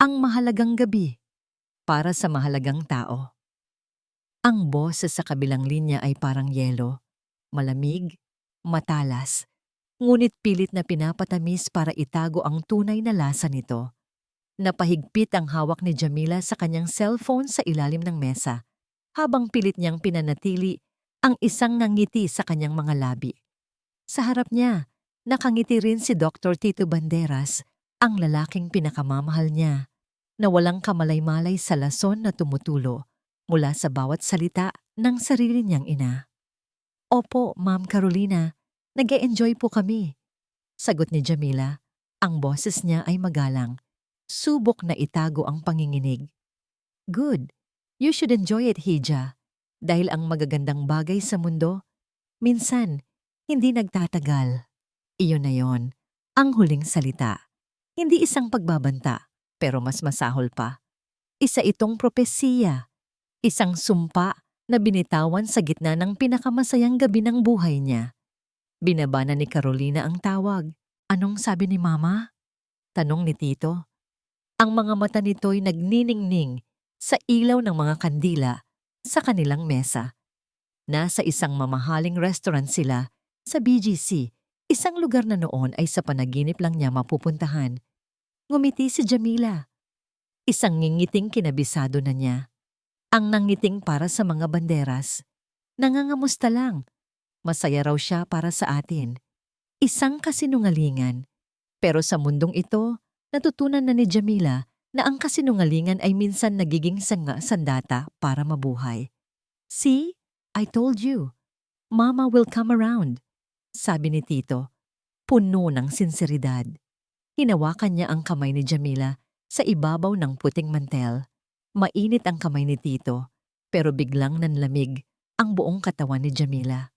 Ang mahalagang gabi para sa mahalagang tao. Ang boses sa kabilang linya ay parang yelo, malamig, matalas, ngunit pilit na pinapatamis para itago ang tunay na lasa nito. Napahigpit ang hawak ni Jamila sa kanyang cellphone sa ilalim ng mesa, habang pilit niyang pinanatili ang isang ngangiti sa kanyang mga labi. Sa harap niya, nakangiti rin si Dr. Tito Banderas, ang lalaking pinakamamahal niya, na walang kamalay-malay sa lason na tumutulo mula sa bawat salita ng sarili niyang ina. Opo, Ma'am Carolina, nag-e-enjoy po kami. Sagot ni Jamila. Ang boses niya ay magalang. Subok na itago ang panginginig. Good. You should enjoy it, Hija. Dahil ang magagandang bagay sa mundo, minsan, hindi nagtatagal. Iyon na yon. Ang huling salita. Hindi isang pagbabanta, pero mas masahol pa. Isa itong propesiya. Isang sumpa na binitawan sa gitna ng pinakamasayang gabi ng buhay niya. Binabana ni Carolina ang tawag. Anong sabi ni Mama? Tanong ni Tito. Ang mga mata nito'y nagniningning sa ilaw ng mga kandila sa kanilang mesa. Nasa isang mamahaling restaurant sila sa BGC, isang lugar na noon ay sa panaginip lang niya mapupuntahan. Ngumiti si Jamila. Isang ngingiting kinabisado na niya. Ang nangiting para sa mga banderas. Nangangamusta lang. Masaya raw siya para sa atin. Isang kasinungalingan. Pero sa mundong ito, natutunan na ni Jamila na ang kasinungalingan ay minsan nagiging sandata para mabuhay. See? I told you. Mama will come around. Sabi ni Tito, puno ng sinseridad. Hinawakan niya ang kamay ni Jamila sa ibabaw ng puting mantel. Mainit ang kamay ni Tito, pero biglang nanlamig ang buong katawan ni Jamila.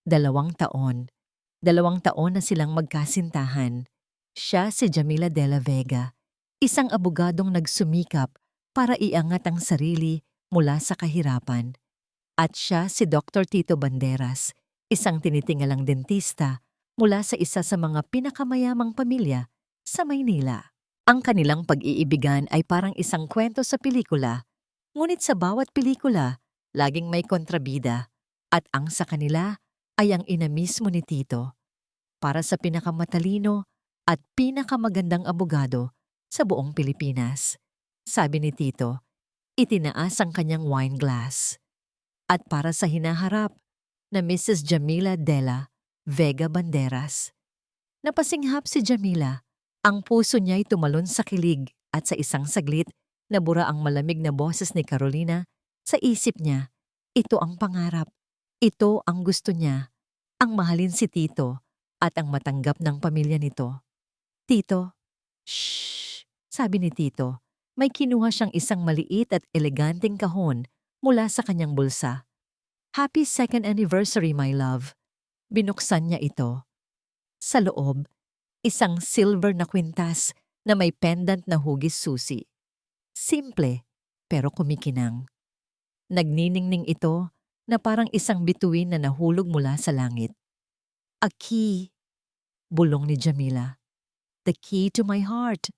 2 taon. 2 taon na silang magkasintahan. Siya si Jamila de la Vega, isang abogadong nagsumikap para iangat ang sarili mula sa kahirapan. At siya si Dr. Tito Banderas, isang tinitingalang dentista mula sa isa sa mga pinakamayamang pamilya sa Maynila. Ang kanilang pag-iibigan ay parang isang kwento sa pelikula, ngunit sa bawat pelikula, laging may kontrabida, at ang sa kanila ay ang ina mismo ni Tito, para sa pinakamatalino at pinakamagandang abogado sa buong Pilipinas. Sabi ni Tito, itinaas ang kanyang wine glass. At para sa hinaharap na Mrs. Jamila Della Vega Banderas. Napasinghap si Jamila. Ang puso niya'y tumalon sa kilig at sa isang saglit, nabura ang malamig na boses ni Carolina. Sa isip niya, ito ang pangarap. Ito ang gusto niya. Ang mahalin si Tito at ang matanggap ng pamilya nito. Tito, shhh, sabi ni Tito. May kinuha siyang isang maliit at eleganteng kahon mula sa kanyang bulsa. Happy 2nd anniversary, my love. Binuksan niya ito. Sa loob, isang silver na kwintas na may pendant na hugis susi. Simple, pero kumikinang. Nagniningning ito na parang isang bituin na nahulog mula sa langit. A key, bulong ni Jamila. The key to my heart,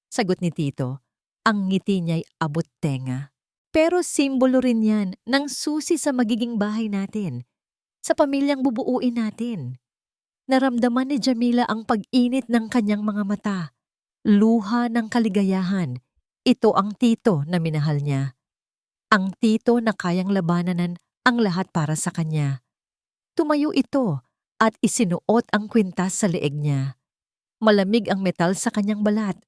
sagot ni Tito. Ang ngiti niya'y abot tenga. Pero simbolo rin yan ng susi sa magiging bahay natin, sa pamilyang bubuuin natin. Naramdaman ni Jamila ang pag-init ng kanyang mga mata. Luha ng kaligayahan. Ito ang Tito na minahal niya. Ang Tito na kayang labananan ang lahat para sa kanya. Tumayo ito at isinuot ang kwintas sa leeg niya. Malamig ang metal sa kanyang balat,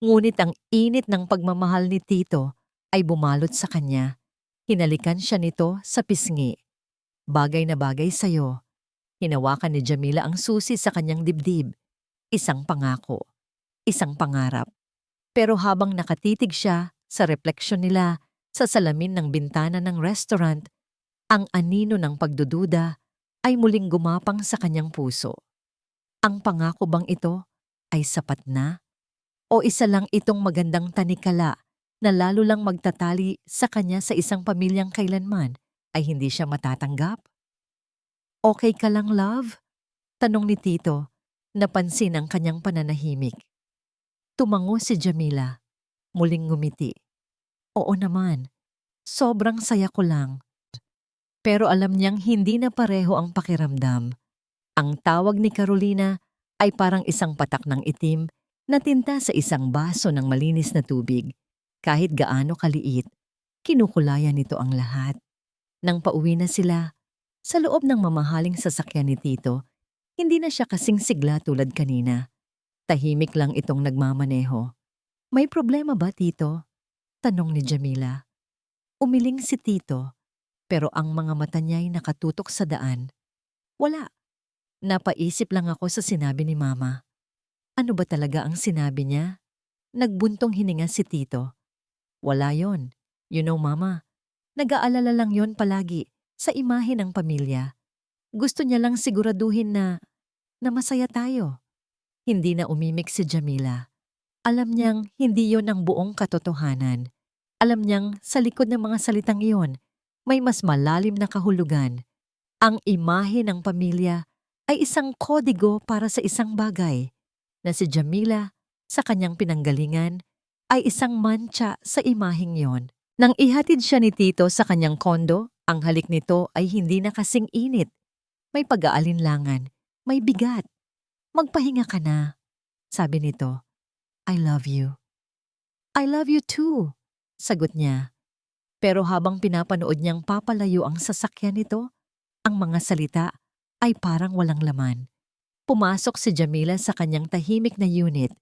ngunit ang init ng pagmamahal ni Tito ay bumalot sa kanya. Hinalikan siya nito sa pisngi. Bagay na bagay sa'yo. Hinawakan ni Jamila ang susi sa kanyang dibdib. Isang pangako. Isang pangarap. Pero habang nakatitig siya sa refleksyon nila sa salamin ng bintana ng restaurant, ang anino ng pagdududa ay muling gumapang sa kanyang puso. Ang pangako bang ito ay sapat na? O isa lang itong magandang tanikala na lalo lang magtatali sa kanya sa isang pamilyang kailanman ay hindi siya matatanggap? Okay ka lang, love? Tanong ni Tito, napansin ang kanyang pananahimik. Tumango si Jamila. Muling ngumiti. Oo naman, sobrang saya ko lang. Pero alam niyang hindi na pareho ang pakiramdam. Ang tawag ni Carolina ay parang isang patak ng itim na tinta sa isang baso ng malinis na tubig. Kahit gaano kaliit, kinukulayan nito ang lahat. Nang pauwi na sila, sa loob ng mamahaling sasakyan ni Tito, hindi na siya kasing sigla tulad kanina. Tahimik lang itong nagmamaneho. May problema ba, Tito? Tanong ni Jamila. Umiling si Tito, pero ang mga mata niya'y nakatutok sa daan. Wala. Napaisip lang ako sa sinabi ni Mama. Ano ba talaga ang sinabi niya? Nagbuntong hininga si Tito. Wala yon. You know, Mama, nag-aalala lang yon palagi sa imahe ng pamilya. Gusto niya lang siguraduhin na masaya tayo. Hindi na umimik si Jamila. Alam niyang hindi yon ang buong katotohanan. Alam niyang sa likod ng mga salitang iyon, may mas malalim na kahulugan. Ang imahe ng pamilya ay isang kodigo para sa isang bagay, na si Jamila, sa kanyang pinanggalingan, ay isang mantsa sa imaheng yon. Nang ihatid siya ni Tito sa kanyang kondo, ang halik nito ay hindi na kasing init. May pag-aalinlangan, may bigat. Magpahinga ka na, sabi nito. I love you. I love you too, sagot niya. Pero habang pinapanood niyang papalayo ang sasakyan nito, ang mga salita ay parang walang laman. Pumasok si Jamila sa kanyang tahimik na unit.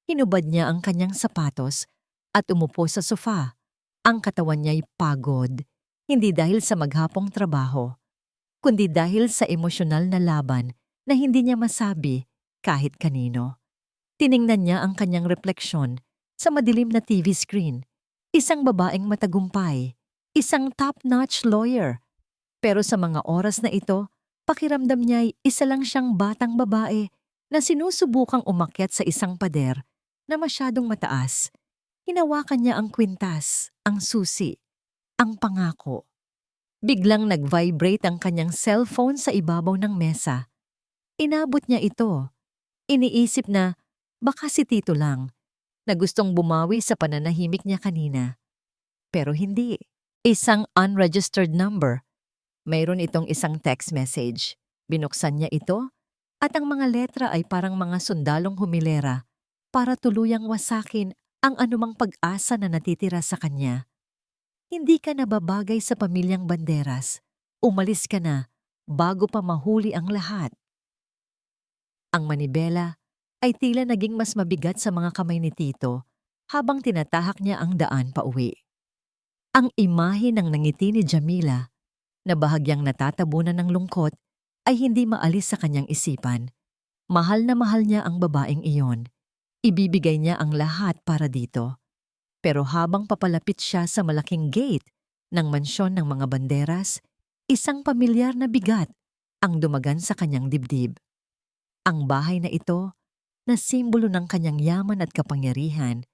Hinubad niya ang kanyang sapatos at umupo sa sofa. Ang katawan niya'y pagod, hindi dahil sa maghapong trabaho, kundi dahil sa emosyonal na laban na hindi niya masabi kahit kanino. Tiningnan niya ang kanyang refleksyon sa madilim na TV screen. Isang babaeng matagumpay, isang top-notch lawyer. Pero sa mga oras na ito, pakiramdam niya'y isa lang siyang batang babae na sinusubukang umakyat sa isang pader na masyadong mataas. Hinawakan niya ang kwintas, ang susi, ang pangako. Biglang nag-vibrate ang kanyang cellphone sa ibabaw ng mesa. Inabot niya ito. Iniisip na baka si Tito lang, na gustong bumawi sa pananahimik niya kanina. Pero hindi. Isang unregistered number. Mayroon itong isang text message. Binuksan niya ito at ang mga letra ay parang mga sundalong humilera para tuluyang wasakin ang anumang pag-asa na natitira sa kanya. Hindi ka nababagay sa pamilyang Banderas. Umalis ka na bago pa mahuli ang lahat. Ang manibela ay tila naging mas mabigat sa mga kamay ni Tito habang tinatahak niya ang daan pauwi. Ang imahe ng nangiti ni Jamila na bahagyang natatabunan ng lungkot ay hindi maalis sa kanyang isipan. Mahal na mahal niya ang babaeng iyon. Ibibigay niya ang lahat para dito. Pero habang papalapit siya sa malaking gate ng mansyon ng mga Banderas, isang pamilyar na bigat ang dumagan sa kanyang dibdib. Ang bahay na ito, na simbolo ng kanyang yaman at kapangyarihan,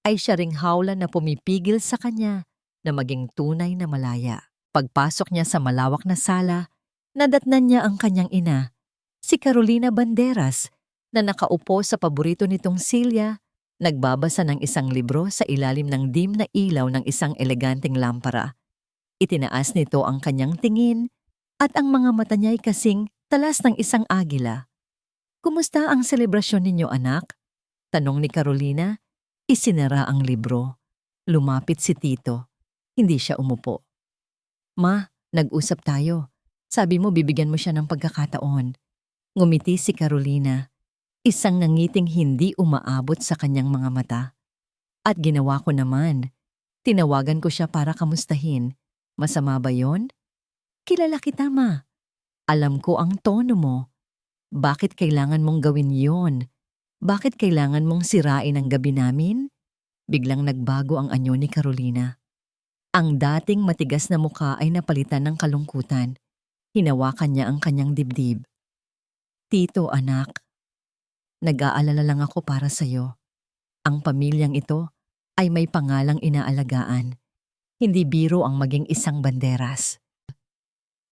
ay siya ring hawla na pumipigil sa kanya na maging tunay na malaya. Pagpasok niya sa malawak na sala, nadatnan niya ang kanyang ina, si Carolina Banderas, na nakaupo sa paborito nitong silya, nagbabasa ng isang libro sa ilalim ng dim na ilaw ng isang eleganteng lampara. Itinaas nito ang kanyang tingin at ang mga mata niya'y kasing talas ng isang agila. Kumusta ang selebrasyon ninyo, anak? Tanong ni Carolina. Isinara ang libro. Lumapit si Tito. Hindi siya umupo. Ma, nag-usap tayo. Sabi mo bibigyan mo siya ng pagkakataon. Ngumiti si Carolina. Isang nangiting hindi umaabot sa kanyang mga mata. At ginawa ko naman. Tinawagan ko siya para kamustahin. Masama ba yon? Kilala kita, Ma. Alam ko ang tono mo. Bakit kailangan mong gawin yon? Bakit kailangan mong sirain ang gabi namin? Biglang nagbago ang anyo ni Carolina. Ang dating matigas na mukha ay napalitan ng kalungkutan. Hinawakan niya ang kanyang dibdib. Tito, anak. Nag-aalala lang ako para sa'yo. Ang pamilyang ito ay may pangalang inaalagaan. Hindi biro ang maging isang Banderas.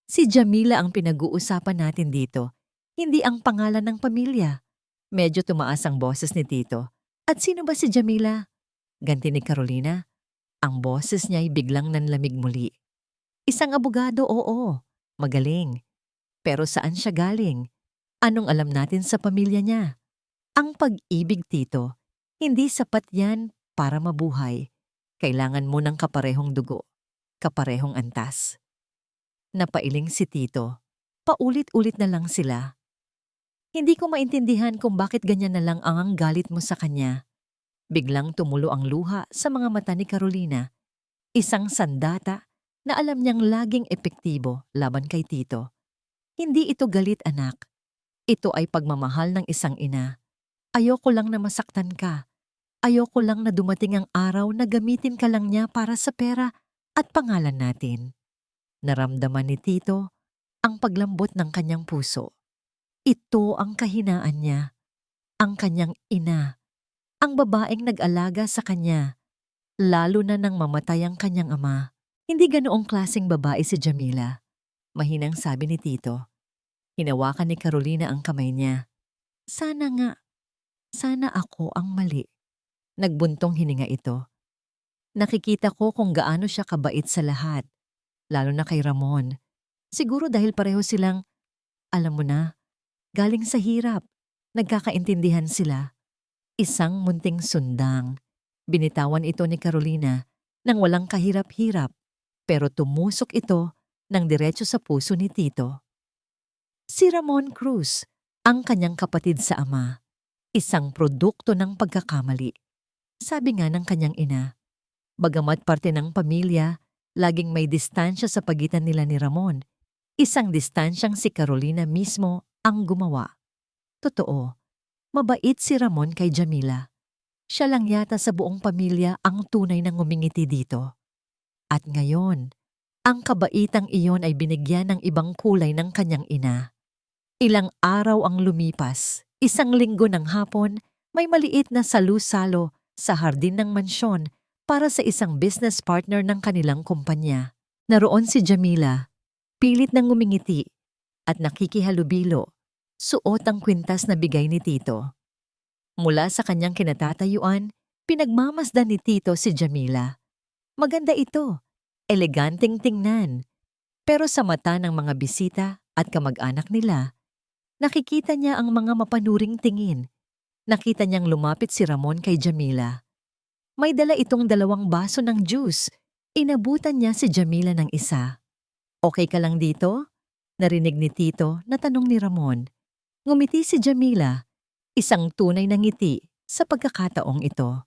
Si Jamila ang pinag-uusapan natin dito, hindi ang pangalan ng pamilya. Medyo tumaas ang boses ni Tito. At sino ba si Jamila? Ganti ni Carolina, ang boses niya ay biglang nanlamig muli. Isang abogado, oo. Magaling. Pero saan siya galing? Anong alam natin sa pamilya niya? Ang pag-ibig, Tito, hindi sapat yan para mabuhay. Kailangan mo ng kaparehong dugo, kaparehong antas. Napailing si Tito. Paulit-ulit na lang sila. Hindi ko maintindihan kung bakit ganyan na lang ang galit mo sa kanya. Biglang tumulo ang luha sa mga mata ni Carolina. Isang sandata na alam niyang laging epektibo laban kay Tito. Hindi ito galit, anak. Ito ay pagmamahal ng isang ina. Ayoko lang na masaktan ka. Ayoko lang na dumating ang araw na gamitin ka lang niya para sa pera at pangalan natin. Naramdaman ni Tito ang paglambot ng kanyang puso. Ito ang kahinaan niya, ang kanyang ina, ang babaeng nag-alaga sa kanya, lalo na nang mamatay ang kanyang ama. Hindi ganoong klaseng babae si Jamila, mahinang sabi ni Tito. Hinawakan ni Carolina ang kamay niya. Sana nga, sana ako ang mali. Nagbuntong hininga ito. Nakikita ko kung gaano siya kabait sa lahat, lalo na kay Ramon. Siguro dahil pareho silang, alam mo na, galing sa hirap, nagkakaintindihan sila. Isang munting sundang. Binitawan ito ni Carolina nang walang kahirap-hirap, pero tumusok ito ng diretso sa puso ni Tito. Si Ramon Cruz, ang kanyang kapatid sa ama, isang produkto ng pagkakamali. Sabi nga ng kanyang ina, bagamat parte ng pamilya, laging may distansya sa pagitan nila ni Ramon. Isang distansyang si Carolina mismo ang gumawa. Totoo, mabait si Ramon kay Jamila. Siya lang yata sa buong pamilya ang tunay na ngumingiti dito. At ngayon, ang kabaitang iyon ay binigyan ng ibang kulay ng kanyang ina. Ilang araw ang lumipas, 1 linggo ng hapon, may maliit na salu-salo sa hardin ng mansyon para sa isang business partner ng kanilang kumpanya. Naroon si Jamila, pilit nang ngumingiti at nakikihalubilo, suot ang kwintas na bigay ni Tito. Mula sa kanyang kinatatayuan, pinagmamasdan ni Tito si Jamila. Maganda ito, eleganteng tingnan. Pero sa mata ng mga bisita at kamag-anak nila, nakikita niya ang mga mapanuring tingin. Nakita niyang lumapit si Ramon kay Jamila. May dala itong 2 baso ng juice. Inabutan niya si Jamila ng isa. Okay ka lang dito? Narinig ni Tito na tanong ni Ramon. Ngumiti si Jamila, isang tunay na ngiti sa pagkakataong ito.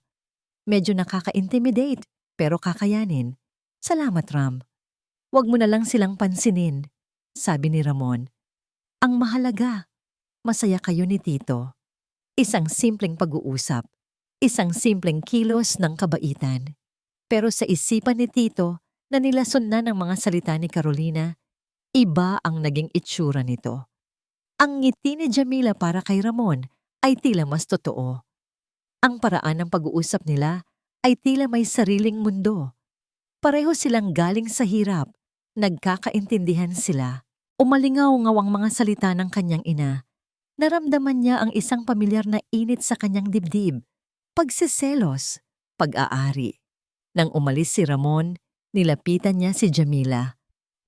Medyo nakaka-intimidate, pero kakayanin. Salamat, Ram. Huwag mo na lang silang pansinin, sabi ni Ramon. Ang mahalaga, masaya kayo ni Tito. Isang simpleng pag-uusap, isang simpleng kilos ng kabaitan. Pero sa isipan ni Tito na nilason na ng mga salita ni Carolina, iba ang naging itsura nito. Ang ngiti ni Jamila para kay Ramon ay tila mas totoo. Ang paraan ng pag-uusap nila ay tila may sariling mundo. Pareho silang galing sa hirap, nagkakaintindihan sila. Umalingaw-ngaw ang mga salita ng kanyang ina. Naramdaman niya ang isang pamilyar na init sa kanyang dibdib, pagsiselos, pag-aari. Nang umalis si Ramon, nilapitan niya si Jamila.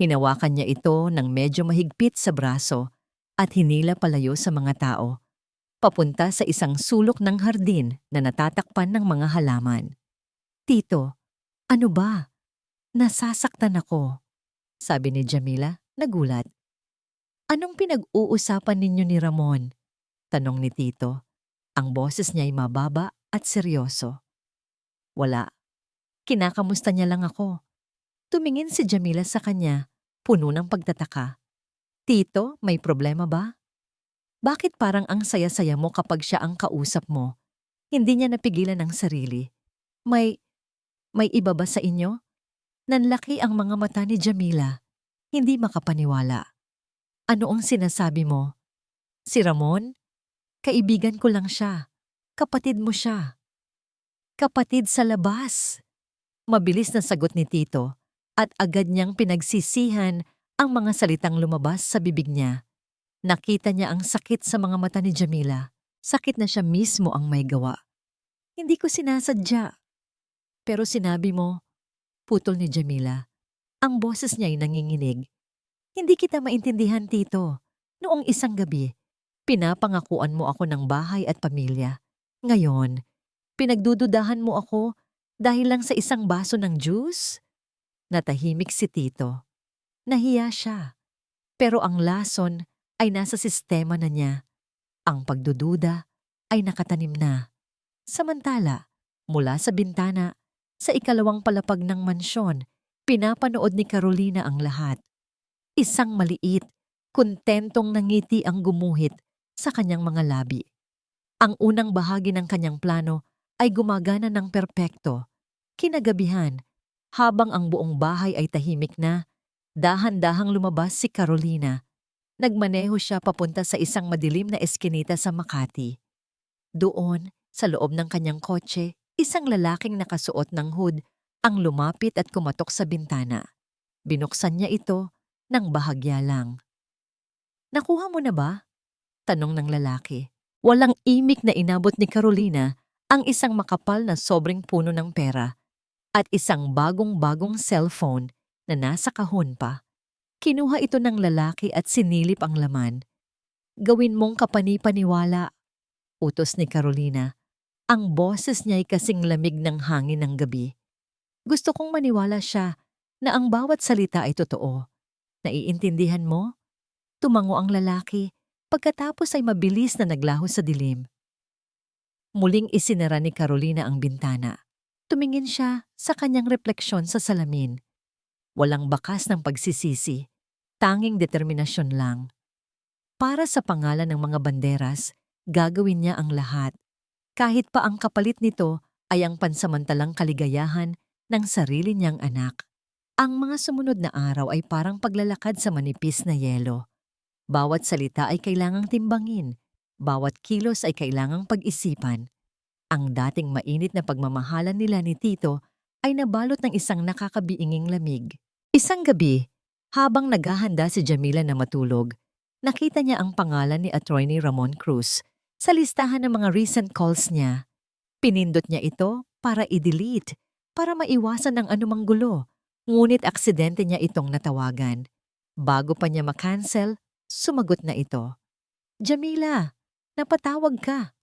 Hinawakan niya ito ng medyo mahigpit sa braso at hinila palayo sa mga tao, papunta sa isang sulok ng hardin na natatakpan ng mga halaman. Tito, ano ba? Nasasaktan ako, sabi ni Jamila, nagulat. Anong pinag-uusapan ninyo ni Ramon? Tanong ni Tito. Ang boses niya ay mababa at seryoso. Wala. Kinakamusta niya lang ako. Tumingin si Jamila sa kanya, puno ng pagtataka. Tito, may problema ba? Bakit parang ang saya-saya mo kapag siya ang kausap mo? Hindi niya napigilan ang sarili. May iba ba sa inyo? Nanlaki ang mga mata ni Jamila. Hindi makapaniwala. Ano ang sinasabi mo? Si Ramon? Kaibigan ko lang siya. Kapatid mo siya. Kapatid sa labas. Mabilis na sagot ni Tito at agad niyang pinagsisihan ang mga salitang lumabas sa bibig niya. Nakita niya ang sakit sa mga mata ni Jamila. Sakit na siya mismo ang may gawa. Hindi ko sinasadya. pero sinabi mo, putol ni Jamila. Ang boses niya ay nanginginig. Hindi kita maintindihan, Tito. Noong isang gabi, pinapangakuan mo ako ng bahay at pamilya. Ngayon, pinagdududahan mo ako dahil lang sa isang baso ng juice? Natahimik si Tito. Nahiya siya. Pero ang lason ay nasa sistema na niya. Ang pagdududa ay nakatanim na. Samantala, mula sa bintana, sa ikalawang palapag ng mansyon, pinapanood ni Carolina ang lahat. Isang maliit, kontentong nangiti ang gumuhit sa kanyang mga labi. Ang unang bahagi ng kanyang plano ay gumagana ng perpekto. Kinagabihan, habang ang buong bahay ay tahimik na, dahan-dahang lumabas si Carolina. Nagmaneho siya papunta sa isang madilim na eskinita sa Makati. Doon, sa loob ng kanyang kotse, isang lalaking nakasuot ng hood ang lumapit at kumatok sa bintana. Binuksan niya ito ng bahagya lang. Nakuha mo na ba? Tanong ng lalaki. Walang imik na inabot ni Carolina ang isang makapal na sobrang puno ng pera at isang bagong-bagong cellphone na nasa kahon pa. Kinuha ito ng lalaki at sinilip ang laman. Gawin mong kapani-paniwala, utos ni Carolina. Ang boses niya ay kasing lamig ng hangin ng gabi. Gusto kong maniwala siya na ang bawat salita ay totoo. Naiintindihan mo? Tumango ang lalaki, pagkatapos ay mabilis na naglaho sa dilim. Muling isinara ni Carolina ang bintana. Tumingin siya sa kanyang refleksyon sa salamin. Walang bakas ng pagsisisi, tanging determinasyon lang. Para sa pangalan ng mga banderas, gagawin niya ang lahat. Kahit pa ang kapalit nito ay ang pansamantalang kaligayahan ng sarili niyang anak. Ang mga sumunod na araw ay parang paglalakad sa manipis na yelo. Bawat salita ay kailangang timbangin, bawat kilos ay kailangang pag-isipan. Ang dating mainit na pagmamahalan nila ni Tito ay nabalot ng isang nakakabiinging lamig. Isang gabi, habang naghahanda si Jamila na matulog, nakita niya ang pangalan ni Attorney Ramon Cruz sa listahan ng mga recent calls niya. Pinindot niya ito para i-delete, para maiwasan ang anumang gulo. Ngunit aksidente niya itong natawagan. Bago pa niya makancel, sumagot na ito. Jamila, napatawag ka.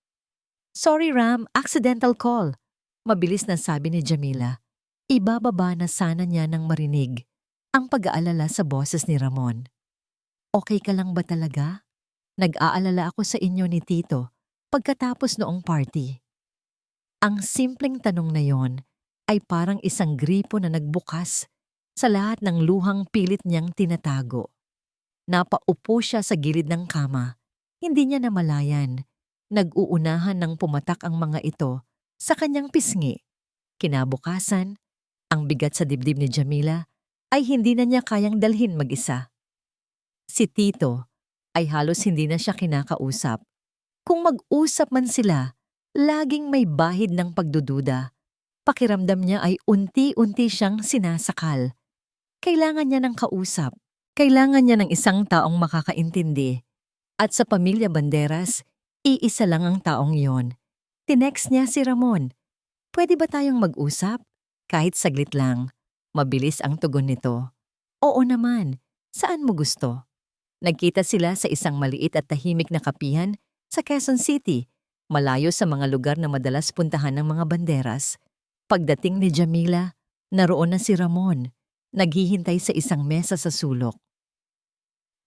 Sorry Ram, accidental call. Mabilis na sabi ni Jamila. Ibababa na sana niya nang marinig ang pag-aalala sa boses ni Ramon. Okay ka lang ba talaga? Nag-aalala ako sa inyo ni Tito pagkatapos noong party. Ang simpleng tanong na yon ay parang isang gripo na nagbukas sa lahat ng luhang pilit niyang tinatago. Napaupo siya sa gilid ng kama. Hindi niya namalayan. Nag-uunahan ng pumatak ang mga ito sa kanyang pisngi. Kinabukasan, ang bigat sa dibdib ni Jamila ay hindi na niya kayang dalhin mag-isa. Si Tito ay halos hindi na siya kinakausap. Kung mag-usap man sila, laging may bahid ng pagdududa. Pakiramdam niya ay unti-unti siyang sinasakal. Kailangan niya ng kausap. Kailangan niya ng isang taong makakaintindi. At sa pamilya Banderas, iisa lang ang taong yon. Tinext niya si Ramon. Pwede ba tayong mag-usap? Kahit saglit lang. Mabilis ang tugon nito. Oo naman. Saan mo gusto? Nagkita sila sa isang maliit at tahimik na kapihan sa Quezon City, malayo sa mga lugar na madalas puntahan ng mga banderas. Pagdating ni Jamila, naroon na si Ramon, naghihintay sa isang mesa sa sulok.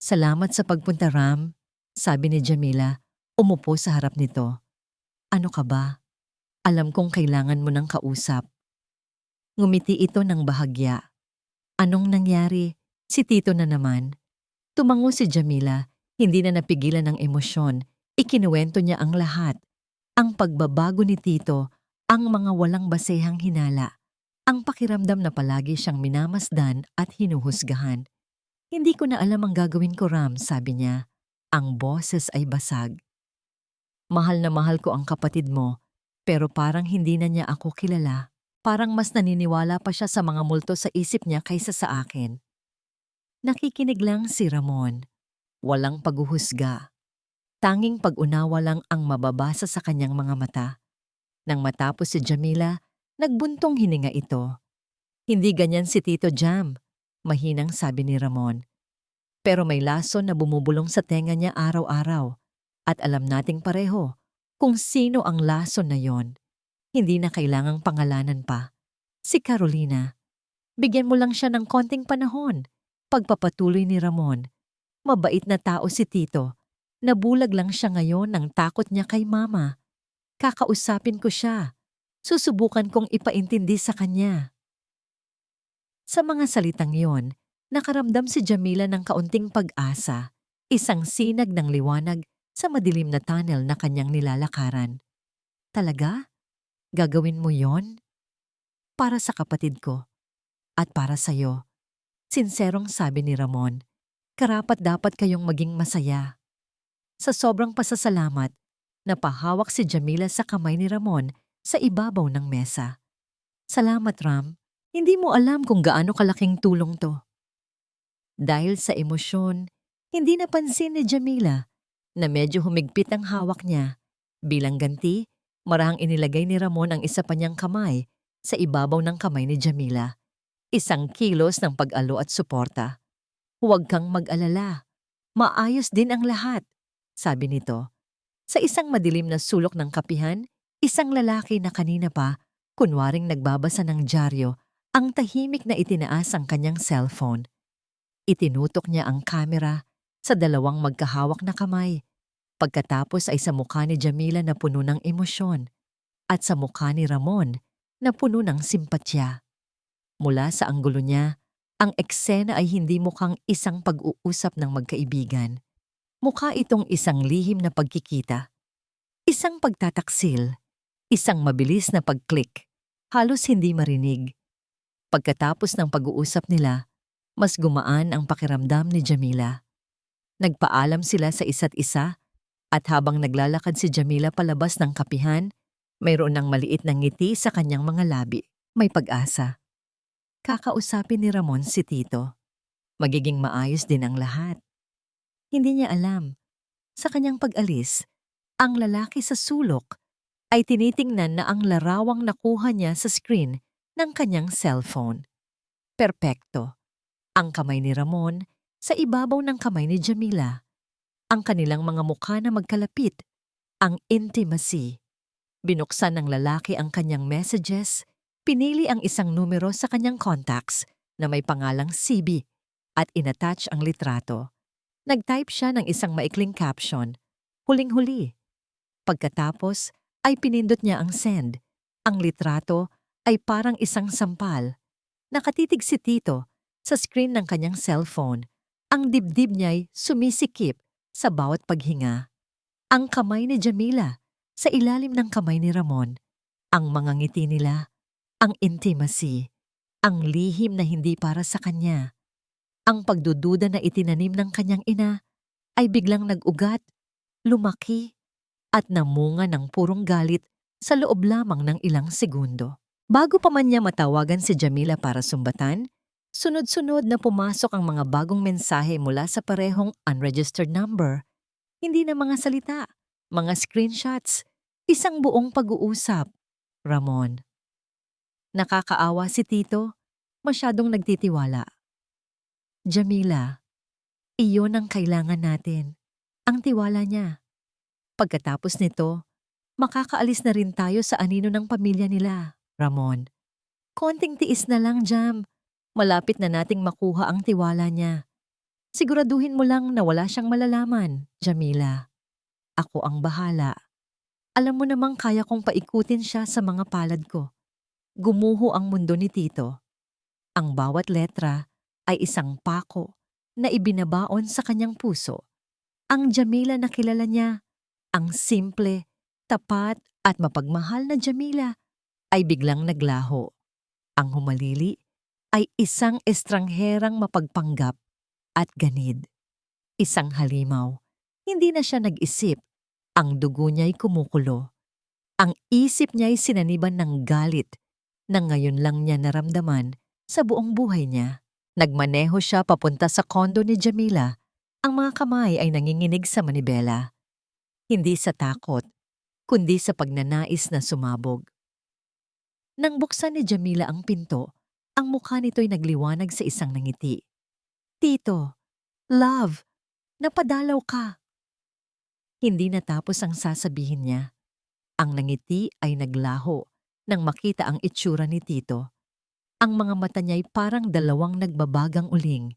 Salamat sa pagpunta, Ram, sabi ni Jamila, umupo sa harap nito. Ano ka ba? Alam kong kailangan mo ng kausap. Ngumiti ito ng bahagya. Anong nangyari? Si Tito na naman. Tumango si Jamila, hindi na napigilan ng emosyon. Ikinuwento niya ang lahat. Ang pagbabago ni Tito, ang mga walang basehang hinala, ang pakiramdam na palagi siyang minamasdan at hinuhusgahan. Hindi ko na alam ang gagawin ko, Ram, sabi niya. Ang boses ay basag. Mahal na mahal ko ang kapatid mo, pero parang hindi na niya ako kilala. Parang mas naniniwala pa siya sa mga multo sa isip niya kaysa sa akin. Nakikinig lang si Ramon. Walang paghuhusga. Tanging pag-unawa lang ang mababasa sa kanyang mga mata. Nang matapos si Jamila, Nagbuntong hininga ito. Hindi ganyan si Tito Jam, mahinang sabi ni Ramon. Pero may lason na bumubulong sa tenga niya araw-araw. At alam nating pareho kung sino ang lason na yon. Hindi na kailangang pangalanan pa. Si Carolina. Bigyan mo lang siya ng konting panahon. Pagpapatuloy ni Ramon. Mabait na tao si Tito. Nabulag lang siya ngayon ng takot niya kay Mama. Kakausapin ko siya. Susubukan kong ipaintindi sa kanya. Sa mga salitang yon, nakaramdam si Jamila ng kaunting pag-asa, isang sinag ng liwanag sa madilim na tunnel na kanyang nilalakaran. Talaga? Gagawin mo yon? Para sa kapatid ko. At para sa'yo. Sinserong sabi ni Ramon, karapat dapat kayong maging masaya. Sa sobrang pasasalamat, napahawak si Jamila sa kamay ni Ramon sa ibabaw ng mesa. Salamat, Ram. Hindi mo alam kung gaano kalaking tulong to. Dahil sa emosyon, hindi napansin ni Jamila na medyo humigpit ang hawak niya. Bilang ganti, marahang inilagay ni Ramon ang isa pa niyang kamay sa ibabaw ng kamay ni Jamila. Isang kilos ng pag-alo at suporta. Huwag kang mag-alala. Maayos din ang lahat, sabi nito. Sa isang madilim na sulok ng kapihan, isang lalaki na kanina pa, kunwaring nagbabasa ng dyaryo, ang tahimik na itinaas ang kanyang cellphone. Itinutok niya ang kamera sa dalawang magkahawak na kamay. Pagkatapos ay sa mukha ni Jamila na puno ng emosyon at sa mukha ni Ramon na puno ng simpatya. Mula sa anggulo niya, ang eksena ay hindi mukhang isang pag-uusap ng magkaibigan. Mukha itong isang lihim na pagkikita. Isang pagtataksil. Isang mabilis na pag-click. Halos hindi marinig. Pagkatapos ng pag-uusap nila, mas gumaan ang pakiramdam ni Jamila. Nagpaalam sila sa isa't isa at habang naglalakad si Jamila palabas ng kapihan, mayroon ng maliit na ngiti sa kanyang mga labi. May pag-asa. Kakausapin ni Ramon si Tito. Magiging maayos din ang lahat. Hindi niya alam. Sa kanyang pag-alis, ang lalaki sa sulok ay tinitingnan na ang larawang nakuha niya sa screen ng kanyang cellphone. Perpekto. Ang kamay ni Ramon sa ibabaw ng kamay ni Jamila. Ang kanilang mga mukha na magkalapit. Ang intimacy. Binuksan ng lalaki ang kanyang messages, pinili ang isang numero sa kanyang contacts na may pangalang CB at inattach ang litrato. Nag-type siya ng isang maikling caption, huling-huli. Pagkatapos ay pinindot niya ang send. Ang litrato ay parang isang sampal. Nakatitig si Tito sa screen ng kanyang cellphone. Ang dibdib niya'y sumisikip sa bawat paghinga. Ang kamay ni Jamila sa ilalim ng kamay ni Ramon. Ang mga ngiti nila, ang intimacy, ang lihim na hindi para sa kanya. Ang pagdududa na itinanim ng kanyang ina ay biglang nag-ugat, lumaki, at namunga ng purong galit sa loob lamang ng ilang segundo. Bago pa man niya matawagan si Jamila para sumbatan, sunod-sunod na pumasok ang mga bagong mensahe mula sa parehong unregistered number. Hindi na mga salita, mga screenshots, isang buong pag-uusap. Ramon. Nakakaawa si Tito, masyadong nagtitiwala. Jamila, iyon ang kailangan natin, ang tiwala niya. Pagkatapos nito, makakaalis na rin tayo sa anino ng pamilya nila, Ramon. Konting tiis na lang, Jam. Malapit na nating makuha ang tiwala niya. Siguraduhin mo lang na wala siyang malalaman, Jamila. Ako ang bahala. Alam mo namang kaya kong paikutin siya sa mga palad ko. Gumuho ang mundo ni Tito. Ang bawat letra ay isang pako na ibinabaon sa kanyang puso. Ang Jamila na kilala niya, ang simple, tapat at mapagmahal na Jamila ay biglang naglaho. Ang humalili ay isang estrangherang mapagpanggap at ganid. Isang halimaw. Hindi na siya nag-isip. Ang dugo niya'y kumukulo. Ang isip niya'y sinaniban ng galit na ngayon lang niya naramdaman sa buong buhay niya. Nagmaneho siya papunta sa kondo ni Jamila. Ang mga kamay ay nanginginig sa manibela. Hindi sa takot, kundi sa pagnanais na sumabog. Nang buksan ni Jamila ang pinto, ang mukha nito'y nagliwanag sa isang nangiti. Tito, love, napadalaw ka. Hindi natapos ang sasabihin niya. Ang nangiti ay naglaho nang makita ang itsura ni Tito. Ang mga mata niya'y parang dalawang nagbabagang uling.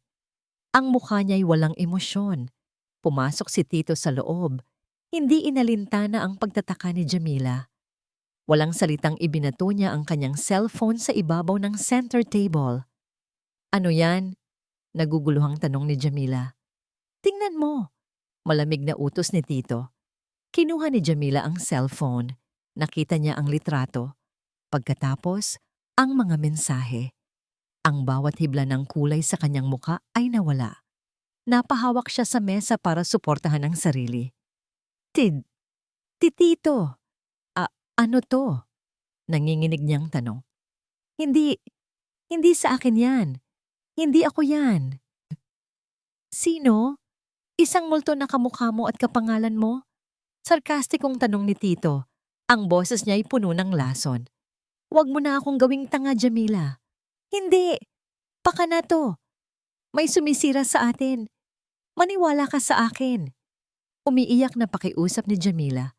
Ang mukha niya'y walang emosyon. Pumasok si Tito sa loob. Hindi inalintana ang pagtataka ni Jamila. Walang salitang ibinato niya ang kanyang cellphone sa ibabaw ng center table. Ano yan? Naguguluhang tanong ni Jamila. Tingnan mo. Malamig na utos ni Tito. Kinuha ni Jamila ang cellphone. Nakita niya ang litrato. Pagkatapos, ang mga mensahe. Ang bawat hibla ng kulay sa kanyang muka ay nawala. Napahawak siya sa mesa para suportahan ang sarili. Tito, ano to? Nanginginig niyang tanong. Hindi, hindi sa akin yan. Hindi ako yan. Sino? Isang multo na kamukha mo at kapangalan mo? Sarkastikong tanong ni Tito. Ang boses niya ay puno ng lason. Huwag mo na akong gawing tanga, Jamila. Hindi. Baka na to. May sumisira sa atin. Maniwala ka sa akin. Umiiyak na pakiusap ni Jamila.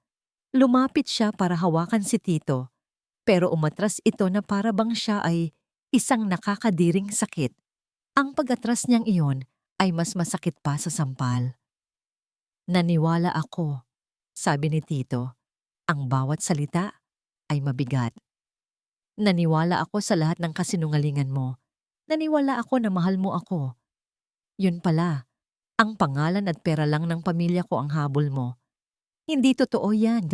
Lumapit siya para hawakan si Tito. Pero umatras ito na para bang siya ay isang nakakadiring sakit. Ang pag-atras niyang iyon ay mas masakit pa sa sampal. Naniwala ako, sabi ni Tito. Ang bawat salita ay mabigat. Naniwala ako sa lahat ng kasinungalingan mo. Naniwala ako na mahal mo ako. Yun pala, ang pangalan at pera lang ng pamilya ko ang habol mo. Hindi totoo yan,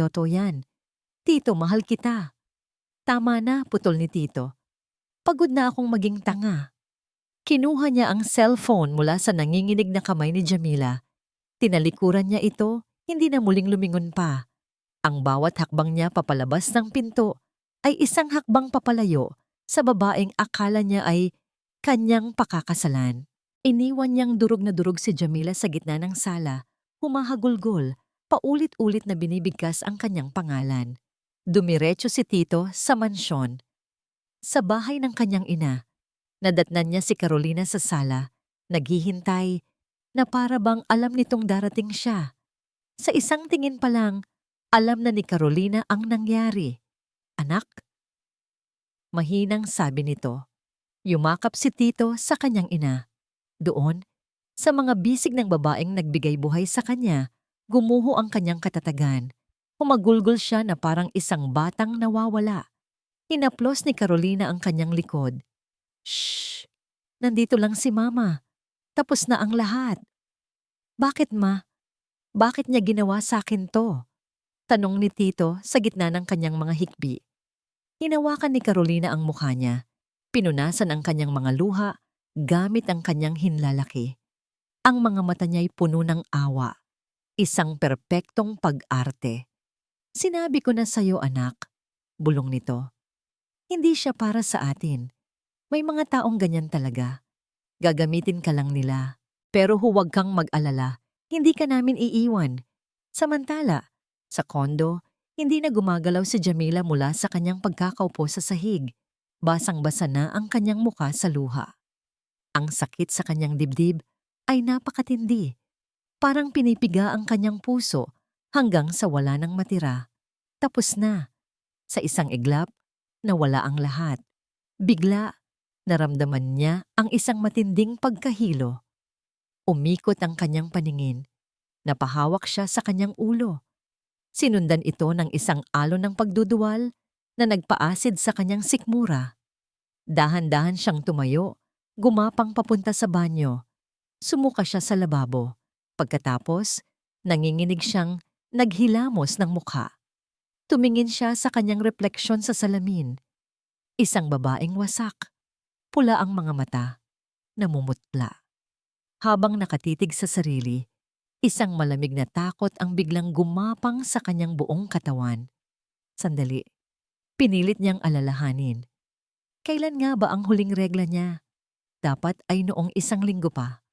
Tito, mahal kita. Tama na, putol ni Tito. Pagod na akong maging tanga. Kinuha niya ang cellphone mula sa nanginginig na kamay ni Jamila. Tinalikuran niya ito, hindi na muling lumingon pa. Ang bawat hakbang niya papalabas ng pinto ay isang hakbang papalayo sa babaeng akala niya ay kanyang pakakasalan. Iniwan niyang durog na durog si Jamila sa gitna ng sala, humahagulgol, paulit-ulit na binibigkas ang kanyang pangalan. Dumiretso si Tito sa mansyon. Sa bahay ng kanyang ina, nadatnan niya si Carolina sa sala, naghihintay, na para bang alam nitong darating siya. Sa isang tingin pa lang, alam na ni Carolina ang nangyari. Anak? Mahinang sabi nito. Yumakap si Tito sa kanyang ina. Doon, sa mga bisig ng babaeng nagbigay buhay sa kanya, gumuho ang kanyang katatagan. Humagulgol siya na parang isang batang nawawala. Inaplos ni Carolina ang kanyang likod. Shh! Nandito lang si Mama. Tapos na ang lahat. Bakit, Ma? Bakit niya ginawa sa akin to? Tanong ni Tito sa gitna ng kanyang mga hikbi. Hinawakan ni Carolina ang mukha niya. Pinunasan ang kanyang mga luha gamit ang kanyang hinlalaki. Ang mga mata niya'y puno ng awa. Isang perpektong pag-arte. Sinabi ko na sa'yo, anak. Bulong nito. Hindi siya para sa atin. May mga taong ganyan talaga. Gagamitin ka lang nila. Pero huwag kang mag-alala. Hindi ka namin iiwan. Samantala, sa kondo, hindi na gumagalaw si Jamila mula sa kanyang pagkakaupo sa sahig. Basang-basa na ang kanyang muka sa luha. Ang sakit sa kanyang dibdib ay napakatindi. Parang pinipiga ang kanyang puso hanggang sa wala nang matira. Tapos na. Sa isang iglap, nawala ang lahat. Bigla, naramdaman niya ang isang matinding pagkahilo. Umikot ang kanyang paningin. Napahawak siya sa kanyang ulo. Sinundan ito ng isang alon ng pagduduwal na nagpaasid sa kanyang sikmura. Dahan-dahan siyang tumayo, gumapang papunta sa banyo. Sumuka siya sa lababo. Pagkatapos, nanginginig siyang naghilamos ng mukha. Tumingin siya sa kanyang refleksyon sa salamin. Isang babaeng wasak. Pula ang mga mata. Namumutla. Habang nakatitig sa sarili, isang malamig na takot ang biglang gumapang sa kanyang buong katawan. Sandali. Pinilit niyang alalahanin. Kailan nga ba ang huling regla niya? Dapat ay noong 1 linggo pa.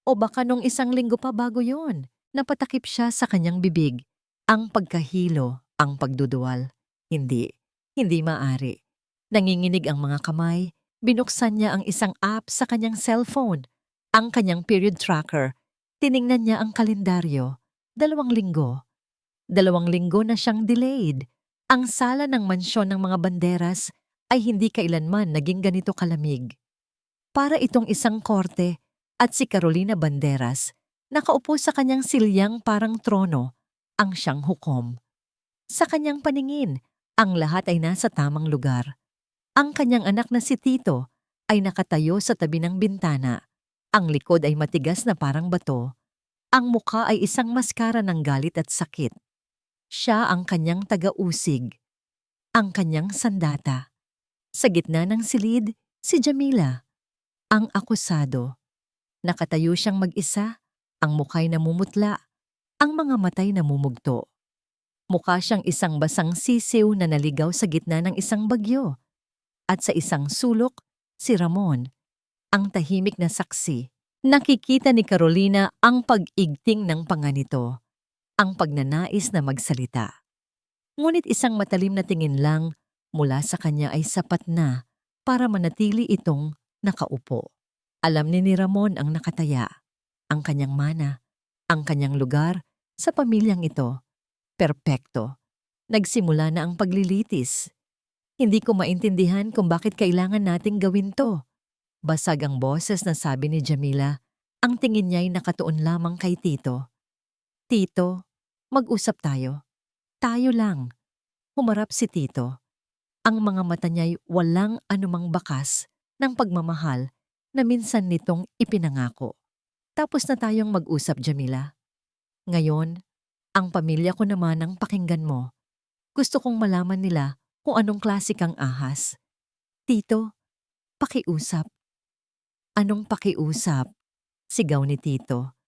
O baka noong 1 linggo pa bago yon. Napatakip siya sa kanyang bibig. Ang pagkahilo, ang pagduduwal. Hindi maari. Nanginginig ang mga kamay, binuksan niya ang isang app sa kanyang cellphone, ang kanyang period tracker. Tiningnan niya ang kalendaryo. 2 linggo. 2 linggo na siyang delayed. Ang sala ng mansyon ng mga banderas ay hindi kailanman naging ganito kalamig. Para itong isang korte at si Carolina Banderas, nakaupo sa kanyang silyang parang trono, ang siyang hukom. Sa kanyang paningin, ang lahat ay nasa tamang lugar. Ang kanyang anak na si Tito ay nakatayo sa tabi ng bintana. Ang likod ay matigas na parang bato. Ang mukha ay isang maskara ng galit at sakit. Siya ang kanyang taga-usig, ang kanyang sandata. Sa gitna ng silid, si Jamila, ang akusado. Nakatayo siyang mag-isa, ang mukha'y namumutla, ang mga matay namumugto. Mukha siyang isang basang sisiw na naligaw sa gitna ng isang bagyo. At sa isang sulok, si Ramon, ang tahimik na saksi. Nakikita ni Carolina ang pag-igting ng panga nito, ang pagnanais na magsalita. Ngunit isang matalim na tingin lang mula sa kanya ay sapat na para manatili itong nakaupo. Alam ni Ramon ang nakataya, ang kanyang mana, ang kanyang lugar sa pamilyang ito. Perpekto. Nagsimula na ang paglilitis. Hindi ko maintindihan kung bakit kailangan nating gawin to. Basag ang boses na sabi ni Jamila. Ang tingin niya'y nakatuon lamang kay Tito. Tito, mag-usap tayo. Tayo lang. Humarap si Tito. Ang mga mata niya'y walang anumang bakas ng pagmamahal na minsan nitong ipinangako. Tapos na tayong mag-usap, Jamila. Ngayon, ang pamilya ko naman ang pakinggan mo. Gusto kong malaman nila kung anong klase kang ahas. Tito, pakiusap. Anong pakiusap? Sigaw ni Tito.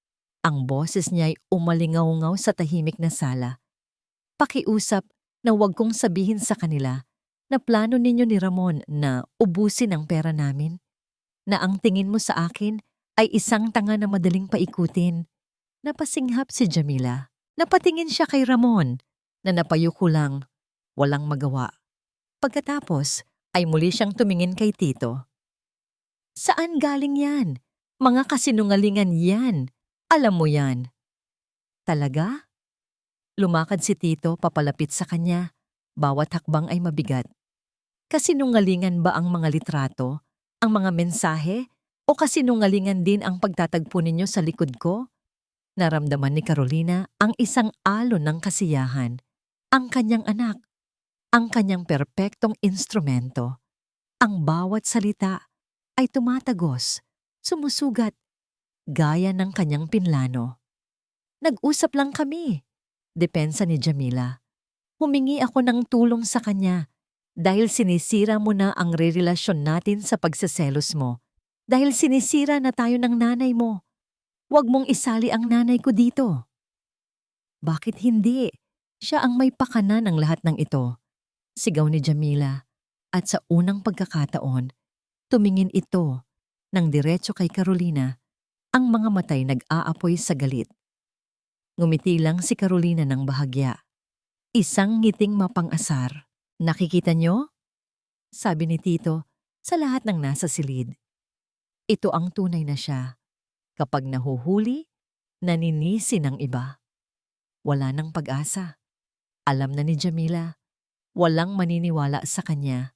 Ang boses niya'y umalingaw-ngaw sa tahimik na sala. Pakiusap na huwag kong sabihin sa kanila na plano ninyo ni Ramon na ubusin ang pera namin. Na ang tingin mo sa akin ay isang tanga na madaling paikutin. Napasinghap si Jamila. Napatingin siya kay Ramon na napayuko lang, walang magawa. Pagkatapos ay muli siyang tumingin kay Tito. Saan galing yan? Mga kasinungalingan yan. Alam mo yan. Talaga? Lumakad si Tito papalapit sa kanya. Bawat hakbang ay mabigat. Kasinungalingan ba ang mga litrato? Ang mga mensahe? O kasinungalingan din ang pagtatagpo ninyo sa likod ko? Naramdaman ni Carolina ang isang alon ng kasiyahan. Ang kanyang anak. Ang kanyang perpektong instrumento. Ang bawat salita ay tumatagos, sumusugat, gaya ng kanyang pinlano. Nag-usap lang kami. Depensa ni Jamila. Humingi ako ng tulong sa kanya dahil sinisira mo na ang rerelasyon natin sa pagseselos mo. Dahil sinisira na tayo ng nanay mo. Huwag mong isali ang nanay ko dito. Bakit hindi? Siya ang may pakana ng lahat ng ito. Sigaw ni Jamila. At sa unang pagkakataon, tumingin ito ng diretso kay Carolina. Ang mga matay nag-aapoy sa galit. Ngumiti lang si Carolina ng bahagya. Isang ngiting mapang-asar. Nakikita niyo? Sabi ni Tito sa lahat ng nasa silid. Ito ang tunay na siya. Kapag nahuhuli, naninisi ng iba. Wala nang pag-asa. Alam na ni Jamila, walang maniniwala sa kanya.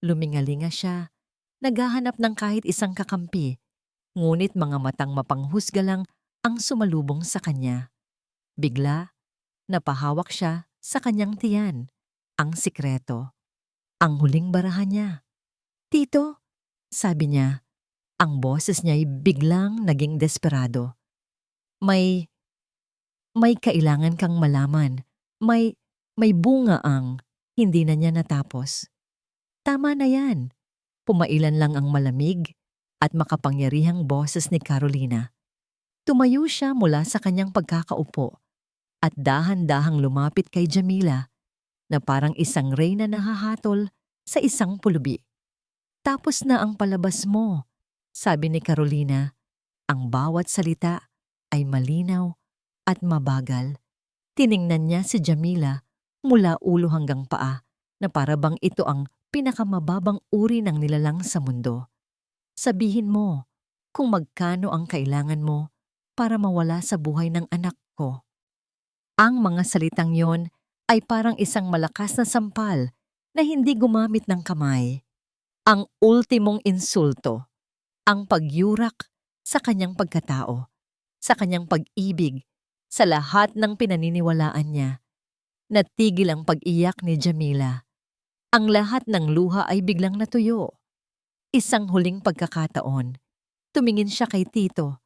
Lumingalinga siya, naghahanap ng kahit isang kakampi, ngunit mga matang mapanghusga lang ang sumalubong sa kanya. Bigla, napahawak siya sa kanyang tiyan, ang sikreto, ang huling barahan niya. Tito, sabi niya, ang boses niya'y biglang naging desperado. May kailangan kang malaman. May bunga ang hindi na niya natapos. Tama na yan. Pumailan lang ang malamig at makapangyarihang boses ni Carolina. Tumayo siya mula sa kanyang pagkakaupo at dahan-dahang lumapit kay Jamila na parang isang reyna na nahahatol sa isang pulubi. Tapos na ang palabas mo, sabi ni Carolina. Ang bawat salita ay malinaw at mabagal. Tiningnan niya si Jamila mula ulo hanggang paa na para bang ito ang pinakamababang uri ng nilalang sa mundo. Sabihin mo kung magkano ang kailangan mo para mawala sa buhay ng anak ko." Ang mga salitang yon ay parang isang malakas na sampal na hindi gumamit ng kamay. Ang ultimong insulto, ang pagyurak sa kanyang pagkatao, sa kanyang pag-ibig, sa lahat ng pinaniniwalaan niya. Natigil ang pag-iyak ni Jamila. Ang lahat ng luha ay biglang natuyo. Isang huling pagkakataon. Tumingin siya kay Tito.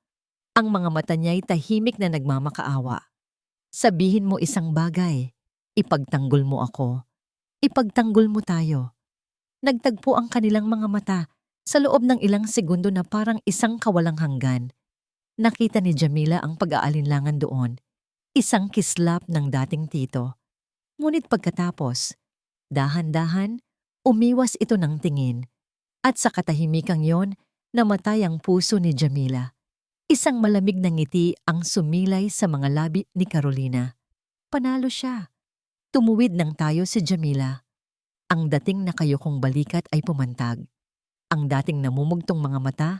Ang mga mata niya'y tahimik na nagmamakaawa. "Sabihin mo isang bagay. Ipagtanggol mo ako. Ipagtanggol mo tayo." Nagtagpo ang kanilang mga mata sa loob ng ilang segundo na parang isang kawalang hanggan. Nakita ni Jamila ang pag-aalinlangan doon. Isang kislap ng dating Tito. Ngunit pagkatapos, dahan-dahan, umiwas ito ng tingin. At sa katahimikang yon, namatay ang puso ni Jamila. Isang malamig na ngiti ang sumilay sa mga labi ni Carolina. Panalo siya. Tumuwid ng tayo si Jamila. Ang dating nakayukong balikat ay pumantag. Ang dating namumugtong mga mata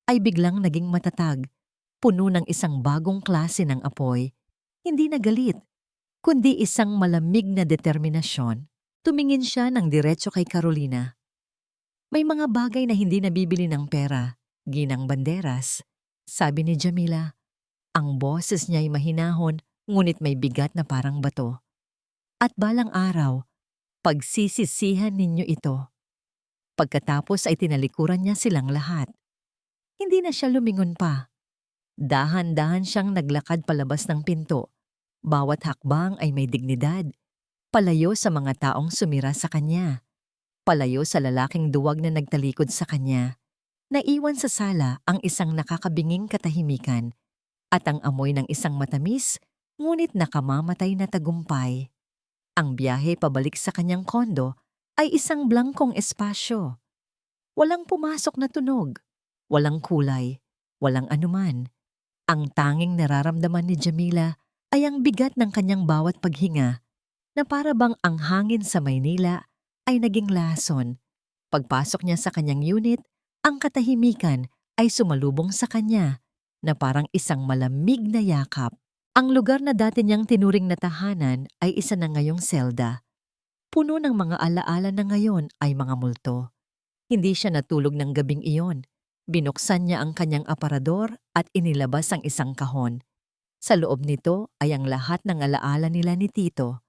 ay biglang naging matatag, puno ng isang bagong klase ng apoy. Hindi na galit, kundi isang malamig na determinasyon. Tumingin siya ng diretso kay Carolina. "May mga bagay na hindi nabibili ng pera, ginang Banderas," sabi ni Jamila. Ang boses niya ay mahinahon, ngunit may bigat na parang bato. "At balang araw, pagsisisihan ninyo ito." Pagkatapos ay tinalikuran niya silang lahat. Hindi na siya lumingon pa. Dahan-dahan siyang naglakad palabas ng pinto. Bawat hakbang ay may dignidad. Palayo sa mga taong sumira sa kanya. Palayo sa lalaking duwag na nagtalikod sa kanya. Naiwan sa sala ang isang nakakabinging katahimikan at ang amoy ng isang matamis ngunit nakamamatay na tagumpay. Ang biyahe pabalik sa kanyang kondo ay isang blangkong espasyo. Walang pumasok na tunog, walang kulay, walang anuman. Ang tanging nararamdaman ni Jamila ay ang bigat ng kanyang bawat paghinga na para bang ang hangin sa Maynila ay naging lason. Pagpasok niya sa kanyang unit, ang katahimikan ay sumalubong sa kanya na parang isang malamig na yakap. Ang lugar na dati niyang tinuring na tahanan ay isa na ngayong selda. Puno ng mga alaala na ngayon ay mga multo. Hindi siya natulog ng gabing iyon. Binuksan niya ang kanyang aparador at inilabas ang isang kahon. Sa loob nito ay ang lahat ng alaala nila ni Tito.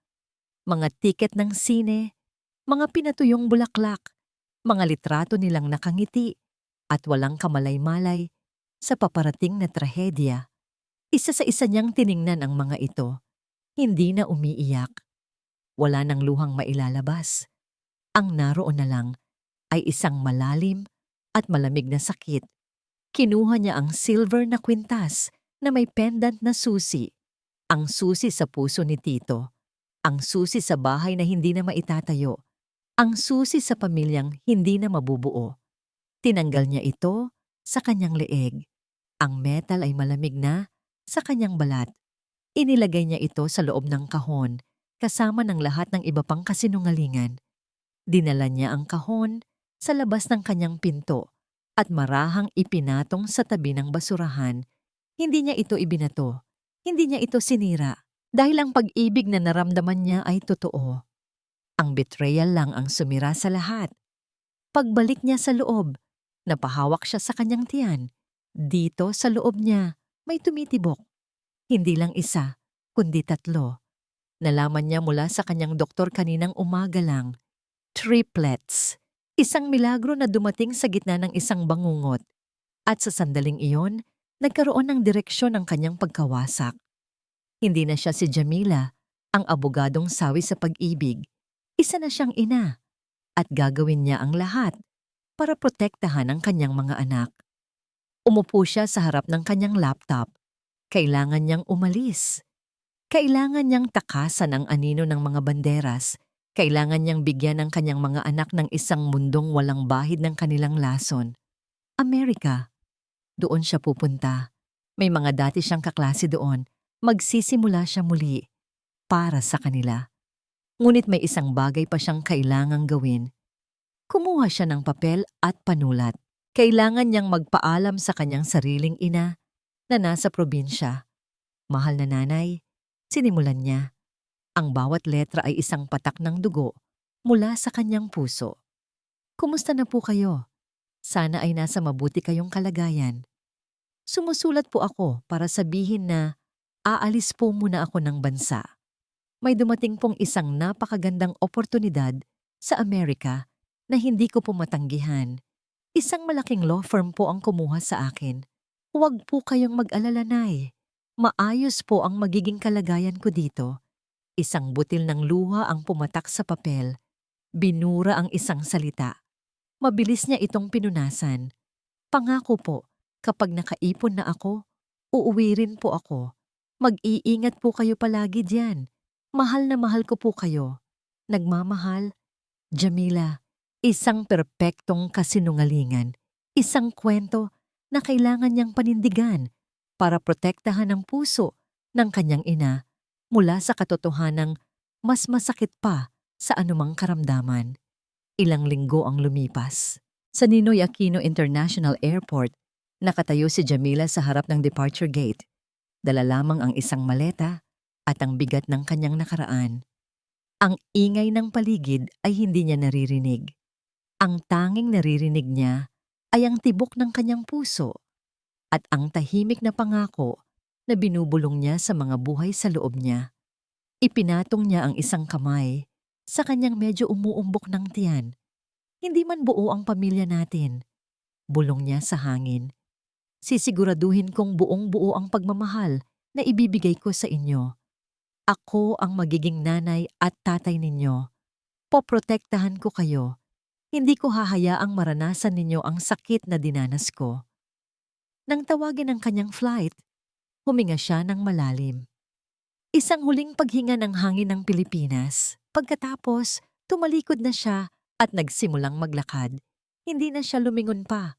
Mga tiket ng sine, mga pinatuyong bulaklak, mga litrato nilang nakangiti at walang kamalay-malay sa paparating na trahedya. Isa sa isa niyang tiningnan ang mga ito. Hindi na umiiyak. Wala nang luhang mailalabas. Ang naroon na lang ay isang malalim at malamig na sakit. Kinuha niya ang silver na kwintas na may pendant na susi. Ang susi sa puso ni Tito. Ang susi sa bahay na hindi na maitatayo. Ang susi sa pamilyang hindi na mabubuo. Tinanggal niya ito sa kanyang leeg. Ang metal ay malamig na sa kanyang balat. Inilagay niya ito sa loob ng kahon kasama ng lahat ng iba pang kasinungalingan. Dinala niya ang kahon sa labas ng kanyang pinto at marahang ipinatong sa tabi ng basurahan. Hindi niya ito ibinato. Hindi niya ito sinira dahil ang pag-ibig na naramdaman niya ay totoo. Ang betrayal lang ang sumira sa lahat. Pagbalik niya sa loob, napahawak siya sa kanyang tiyan. Dito sa loob niya may tumitibok. Hindi lang isa, kundi 3. Nalaman niya mula sa kanyang doktor kaninang umaga lang. Triplets. Isang milagro na dumating sa gitna ng isang bangungot. At sa sandaling iyon, nagkaroon ng direksyon ang kanyang pagkawasak. Hindi na siya si Jamila, ang abogadong sawi sa pag-ibig. Isa na siyang ina. At gagawin niya ang lahat para protektahan ang kanyang mga anak. Umupo siya sa harap ng kanyang laptop. Kailangan niyang umalis. Kailangan niyang takasan ang anino ng mga banderas. Kailangan niyang bigyan ng kanyang mga anak ng isang mundong walang bahid ng kanilang lason. Amerika. Doon siya pupunta. May mga dati siyang kaklase doon. Magsisimula siya muli para sa kanila. Ngunit may isang bagay pa siyang kailangang gawin. Kumuha siya ng papel at panulat. Kailangan niyang magpaalam sa kanyang sariling ina na nasa probinsya. Mahal na nanay, sinimulan niya. Ang bawat letra ay isang patak ng dugo mula sa kanyang puso. Kumusta na po kayo? Sana ay nasa mabuti kayong kalagayan. Sumusulat po ako para sabihin na aalis po muna ako ng bansa. May dumating pong isang napakagandang oportunidad sa Amerika na hindi ko po matanggihan. Isang malaking law firm po ang kumuha sa akin. Huwag po kayong mag-alala, Nay. Maayos po ang magiging kalagayan ko dito. Isang butil ng luha ang pumatak sa papel. Binura ang isang salita. Mabilis niya itong pinunasan. Pangako po, kapag nakaipon na ako, uuwi rin po ako. Mag-iingat po kayo palagi diyan. Mahal na mahal ko po kayo. Nagmamahal, Jamila. Isang perpektong kasinungalingan. Isang kwento na kailangan niyang panindigan para protektahan ang puso ng kanyang ina mula sa katotohanang mas masakit pa sa anumang karamdaman. Ilang linggo ang lumipas. Sa Ninoy Aquino International Airport, nakatayo si Jamila sa harap ng departure gate. Dala lamang ang isang maleta at ang bigat ng kanyang nakaraan. Ang ingay ng paligid ay hindi niya naririnig. Ang tanging naririnig niya ay ang tibok ng kanyang puso at ang tahimik na pangako na binubulong niya sa mga buhay sa loob niya. Ipinatong niya ang isang kamay sa kanyang medyo umuumbok ng tiyan. Hindi man buo ang pamilya natin. Bulong niya sa hangin. Sisiguraduhin kong buong-buo ang pagmamahal na ibibigay ko sa inyo. Ako ang magiging nanay at tatay ninyo. Poprotektahan ko kayo. Hindi ko hahayaang maranasan ninyo ang sakit na dinanas ko. Nang tawagin ang kanyang flight, huminga siya ng malalim. Isang huling paghinga ng hangin ng Pilipinas. Pagkatapos, tumalikod na siya at nagsimulang maglakad. Hindi na siya lumingon pa.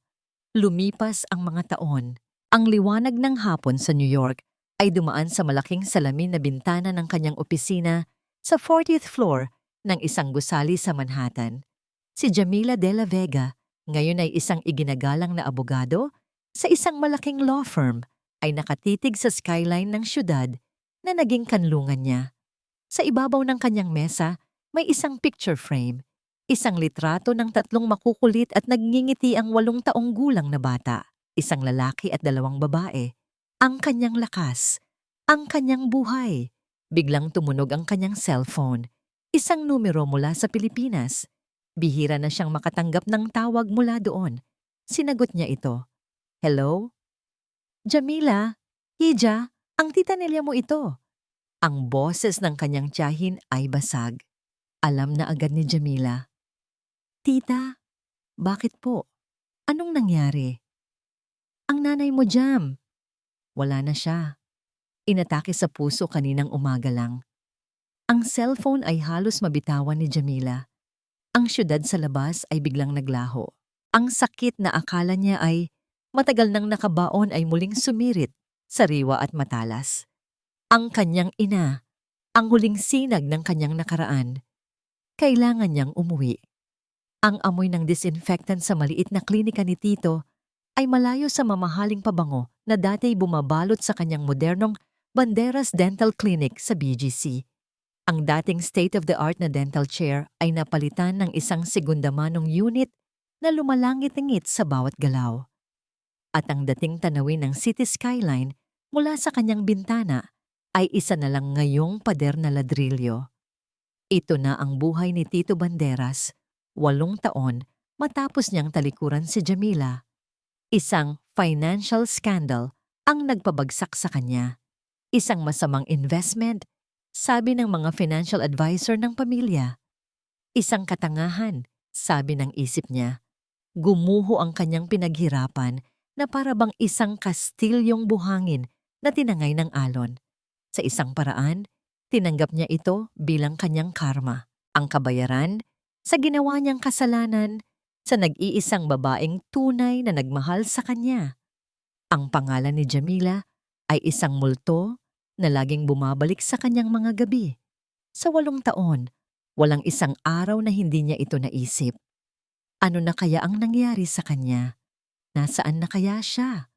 Lumipas ang mga taon. Ang liwanag ng hapon sa New York ay dumaan sa malaking salamin na bintana ng kanyang opisina sa 40th floor ng isang gusali sa Manhattan. Si Jamila de la Vega, ngayon ay isang iginagalang na abogado sa isang malaking law firm, ay nakatitig sa skyline ng syudad na naging kanlungan niya. Sa ibabaw ng kanyang mesa, may isang picture frame, isang litrato ng 3 makukulit at nagngingiti ang 8 taong gulang na bata, isang lalaki at 2 babae. Ang kanyang lakas, ang kanyang buhay. Biglang tumunog ang kanyang cellphone, isang numero mula sa Pilipinas. Bihira na siyang makatanggap ng tawag mula doon. Sinagot niya ito. Hello? Jamila, Hija, ang tita Nelia mo ito. Ang boses ng kanyang tiyahin ay basag. Alam na agad ni Jamila. Tita, bakit po? Anong nangyari? Ang nanay mo, Jam. Wala na siya. Inatake sa puso kaninang umaga lang. Ang cellphone ay halos mabitawan ni Jamila. Ang syudad sa labas ay biglang naglaho. Ang sakit na akala niya ay matagal nang nakabaon ay muling sumirit, sariwa at matalas. Ang kanyang ina, ang huling sinag ng kanyang nakaraan. Kailangan niyang umuwi. Ang amoy ng disinfectant sa maliit na klinika ni Tito ay malayo sa mamahaling pabango na dati bumabalot sa kanyang modernong Banderas Dental Clinic sa BGC. Ang dating state-of-the-art na dental chair ay napalitan ng isang segundamanong unit na lumalangit-ngit sa bawat galaw. At ang dating tanawin ng city skyline mula sa kanyang bintana ay isa na lang ngayong pader na ladrilyo. Ito na ang buhay ni Tito Banderas, 8 taon matapos niyang talikuran si Jamila. Isang financial scandal ang nagpabagsak sa kanya. Isang masamang investment, sabi ng mga financial advisor ng pamilya. Isang katangahan, sabi ng isip niya. Gumuho ang kanyang pinaghirapan na para bang isang kastilyong buhangin na tinangay ng alon. Sa isang paraan, tinanggap niya ito bilang kanyang karma. Ang kabayaran sa ginawa niyang kasalanan sa nag-iisang babaeng tunay na nagmahal sa kanya. Ang pangalan ni Jamila ay isang multo na laging bumabalik sa kanyang mga gabi. Sa 8 taon, walang isang araw na hindi niya ito naisip. Ano na kaya ang nangyari sa kanya? Nasaan na kaya siya?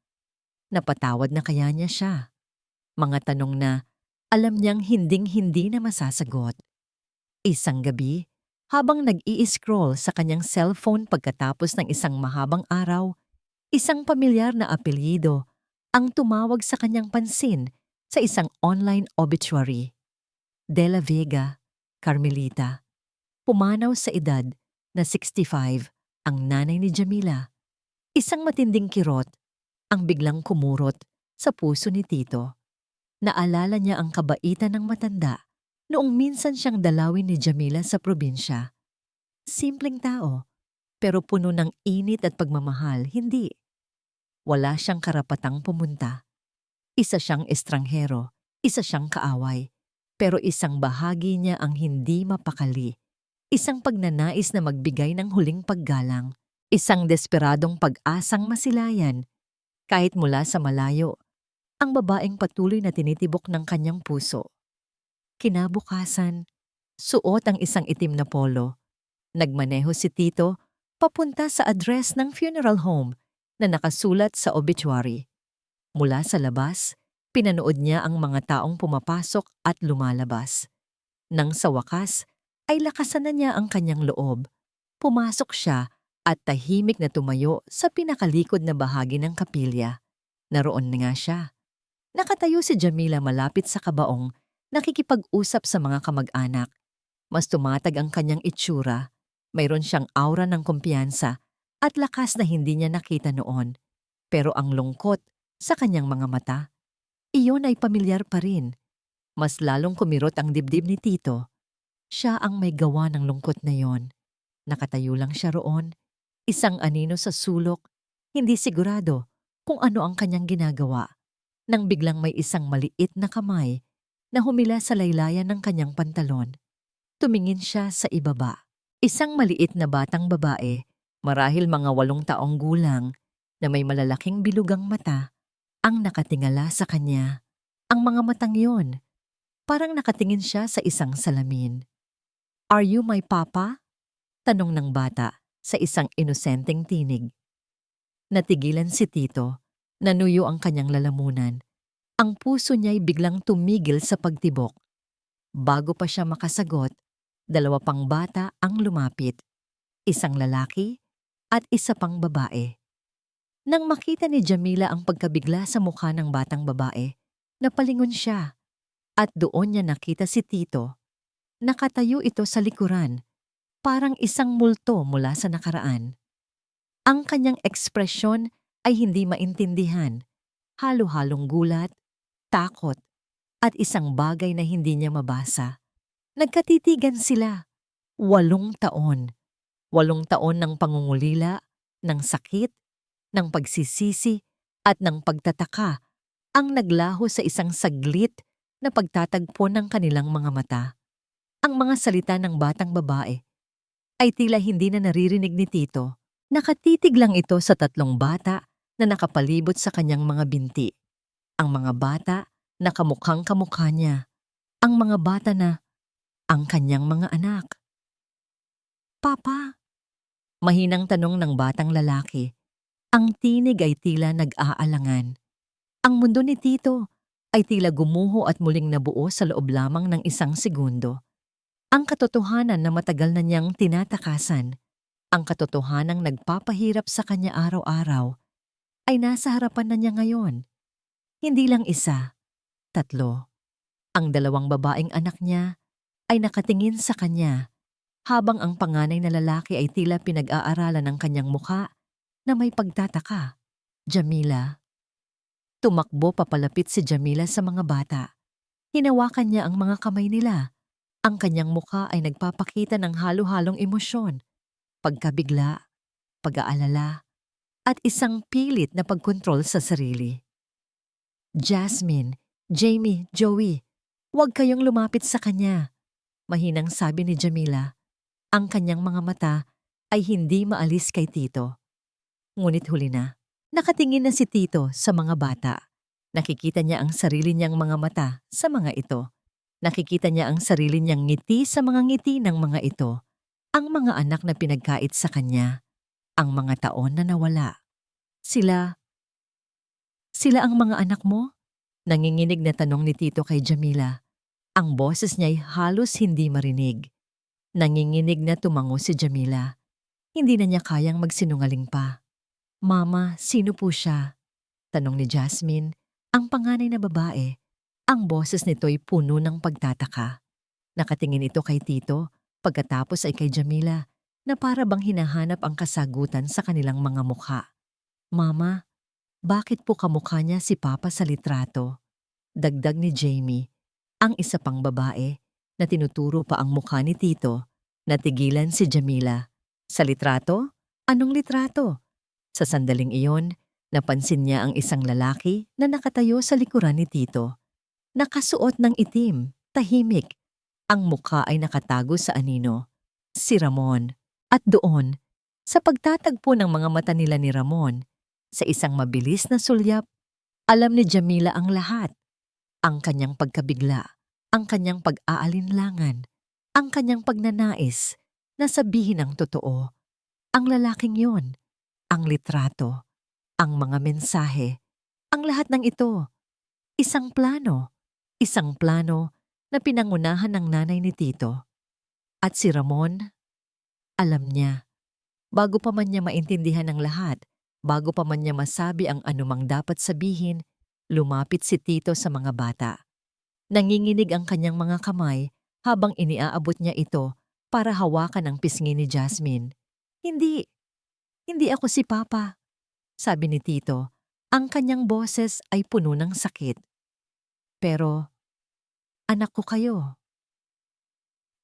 Napatawad na kaya niya siya? Mga tanong na alam niyang hinding-hindi na masasagot. Isang gabi, habang nag-i-scroll sa kanyang cellphone pagkatapos ng isang mahabang araw, isang pamilyar na apelyido ang tumawag sa kanyang pansin sa isang online obituary. De la Vega, Carmelita. Pumanaw sa edad na 65 ang nanay ni Jamila. Isang matinding kirot ang biglang kumurot sa puso ni Tito. Naalala niya ang kabaitan ng matanda noong minsan siyang dalawin ni Jamila sa probinsya. Simpleng tao, pero puno ng init at pagmamahal, hindi. Wala siyang karapatang pumunta. Isa siyang estranghero, isa siyang kaaway, pero isang bahagi niya ang hindi mapakali. Isang pagnanais na magbigay ng huling paggalang, isang desperadong pag-asang masilayan. Kahit mula sa malayo, ang babaeng patuloy na tinitibok ng kanyang puso. Kinabukasan, suot ang isang itim na polo. Nagmaneho si Tito papunta sa address ng funeral home na nakasulat sa obituary. Mula sa labas, pinanood niya ang mga taong pumapasok at lumalabas. Nang sa wakas, ay lakasan na niya ang kanyang loob. Pumasok siya at tahimik na tumayo sa pinakalikod na bahagi ng kapilya. Naroon na nga siya. Nakatayo si Jamila malapit sa kabaong, nakikipag-usap sa mga kamag-anak. Mas tumatag ang kanyang itsura. Mayroon siyang aura ng kumpiyansa at lakas na hindi niya nakita noon. Pero ang lungkot sa kanyang mga mata, iyon ay pamilyar pa rin. Mas lalong kumirot ang dibdib ni Tito. Siya ang may gawa ng lungkot na yon. Nakatayo lang siya roon, isang anino sa sulok, hindi sigurado kung ano ang kanyang ginagawa. Nang biglang may isang maliit na kamay na humila sa laylayan ng kanyang pantalon. Tumingin siya sa ibaba. Isang maliit na batang babae, marahil mga 8 taong gulang, na may malalaking bilugang mata, ang nakatingala sa kanya. Ang mga matang yon, parang nakatingin siya sa isang salamin. "Are you my papa?" Tanong ng bata sa isang inosenteng tinig. Natigilan si Tito, nanuyo ang kanyang lalamunan. Ang puso niya'y biglang tumigil sa pagtibok. Bago pa siya makasagot, 2 pang bata ang lumapit. Isang lalaki at isa pang babae. Nang makita ni Jamila ang pagkabigla sa mukha ng batang babae, napalingon siya at doon niya nakita si Tito. Nakatayo ito sa likuran, parang isang multo mula sa nakaraan. Ang kanyang ekspresyon ay hindi maintindihan, halo-halong gulat, takot, at isang bagay na hindi niya mabasa. Nagkatitigan sila. 8 taon. 8 taon ng pangungulila, ng sakit, ng pagsisisi, at ng pagtataka ang naglaho sa isang saglit na pagtatagpo ng kanilang mga mata. Ang mga salita ng batang babae ay tila hindi na naririnig ni Tito. Nakatitig lang ito sa 3 bata na nakapalibot sa kanyang mga binti. Ang mga bata na kamukhang kamukha niya. Ang mga bata na ang kanyang mga anak. "Papa?" Mahinang tanong ng batang lalaki. Ang tinig ay tila nag-aalangan. Ang mundo ni Tito ay tila gumuho at muling nabuo sa loob lamang ng isang segundo. Ang katotohanan na matagal na niyang tinatakasan, ang katotohanang nagpapahirap sa kanya araw-araw, ay nasa harapan na niya ngayon. Hindi lang 1, 3. Ang 2 babaeng anak niya ay nakatingin sa kanya, habang ang panganay na lalaki ay tila pinag-aaralan ng kanyang mukha na may pagtataka. "Jamila." Tumakbo papalapit si Jamila sa mga bata. Hinawakan niya ang mga kamay nila. Ang kanyang mukha ay nagpapakita ng halo-halong emosyon, pagkabigla, pag-aalala, at isang pilit na pagkontrol sa sarili. "Jasmine, Jamie, Joey, huwag kayong lumapit sa kanya," mahinang sabi ni Jamila. Ang kanyang mga mata ay hindi maalis kay Tito. Ngunit huli na, nakatingin na si Tito sa mga bata. Nakikita niya ang sarili niyang mga mata sa mga ito. Nakikita niya ang sarili niyang ngiti sa mga ngiti ng mga ito. Ang mga anak na pinagkait sa kanya. ang mga taon na nawala. Sila ang mga anak mo? Nanginginig na tanong ni Tito kay Jamila. Ang boses niya'y halos hindi marinig. Nanginginig na tumango si Jamila. Hindi na niya kayang magsinungaling pa. Mama, sino po siya? Tanong ni Jasmine, ang panganay na babae. Ang boses nito'y puno ng pagtataka. Nakatingin ito kay Tito, pagkatapos ay kay Jamila, na para bang hinahanap ang kasagutan sa kanilang mga mukha. Mama, bakit po kamukha niya si Papa sa litrato? Dagdag ni Jamie, ang isa pang babae, na tinuturo pa ang mukha ni Tito. Natigilan si Jamila. Sa litrato? Anong litrato? Sa sandaling iyon, napansin niya ang isang lalaki na nakatayo sa likuran ni Tito. Nakasuot ng itim, tahimik. Ang mukha ay nakatago sa anino. Si Ramon. At doon, sa pagtatagpo ng mga mata nila ni Ramon, sa isang mabilis na sulyap, alam ni Jamila ang lahat. Ang kanyang pagkabigla, ang kanyang pag-aalinlangan, ang kanyang pagnanais na sabihin ang totoo. Ang lalaking yon, ang litrato, ang mga mensahe, ang lahat ng ito. Isang plano na pinangunahan ng nanay ni Tito. At si Ramon, alam niya. Bago pa man niya maintindihan ang lahat, bago pa man niya masabi ang anumang dapat sabihin, lumapit si Tito sa mga bata. Nanginginig ang kanyang mga kamay habang iniaabot niya ito para hawakan ang pisngi ni Jasmine. Hindi ako si Papa, sabi ni Tito. Ang kanyang boses ay puno ng sakit. Pero, anak ko kayo.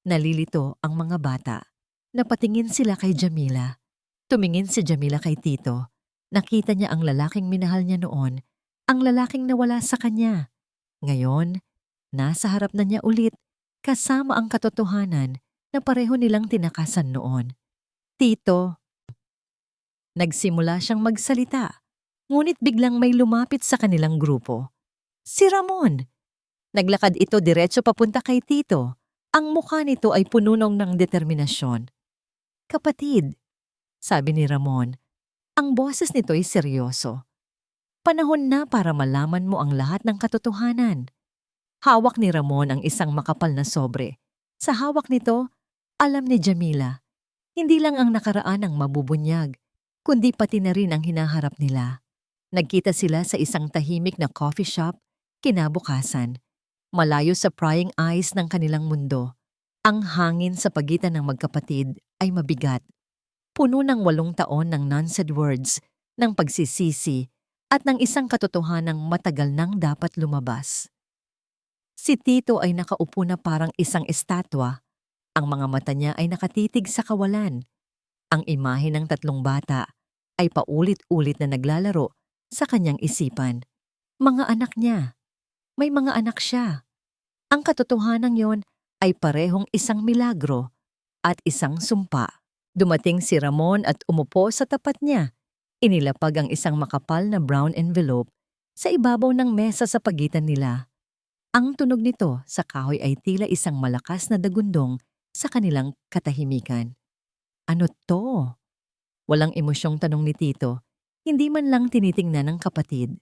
Nalilito ang mga bata. Napatingin sila kay Jamila. Tumingin si Jamila kay Tito. Nakita niya ang lalaking minahal niya noon, ang lalaking nawala sa kanya. Ngayon, nasa harap na niya ulit, kasama ang katotohanan na pareho nilang tinakasan noon. Tito. Nagsimula siyang magsalita, ngunit biglang may lumapit sa kanilang grupo. Si Ramon. Naglakad ito diretso papunta kay Tito. Ang mukha nito ay puno ng determinasyon. Kapatid, sabi ni Ramon, ang boses nito ay seryoso. Panahon na para malaman mo ang lahat ng katotohanan. Hawak ni Ramon ang isang makapal na sobre. Sa hawak nito, alam ni Jamila, hindi lang ang nakaraan ang mabubunyag, kundi pati na rin ang hinaharap nila. Nagkita sila sa isang tahimik na coffee shop, kinabukasan. Malayo sa prying eyes ng kanilang mundo. Ang hangin sa pagitan ng magkapatid ay mabigat. Puno ng 8 taon ng non-said words, ng pagsisisi, at ng isang katotohanang matagal nang dapat lumabas. Si Tito ay nakaupo na parang isang estatwa. Ang mga mata niya ay nakatitig sa kawalan. Ang imahe ng 3 bata ay paulit-ulit na naglalaro sa kanyang isipan. Mga anak niya. May mga anak siya. Ang katotohanan yon ay parehong isang milagro at isang sumpa. Dumating si Ramon at umupo sa tapat niya. Inilapag ang isang makapal na brown envelope sa ibabaw ng mesa sa pagitan nila. Ang tunog nito sa kahoy ay tila isang malakas na dagundong sa kanilang katahimikan. Ano to? Walang emosyong tanong ni Tito, hindi man lang tinitingnan ng kapatid.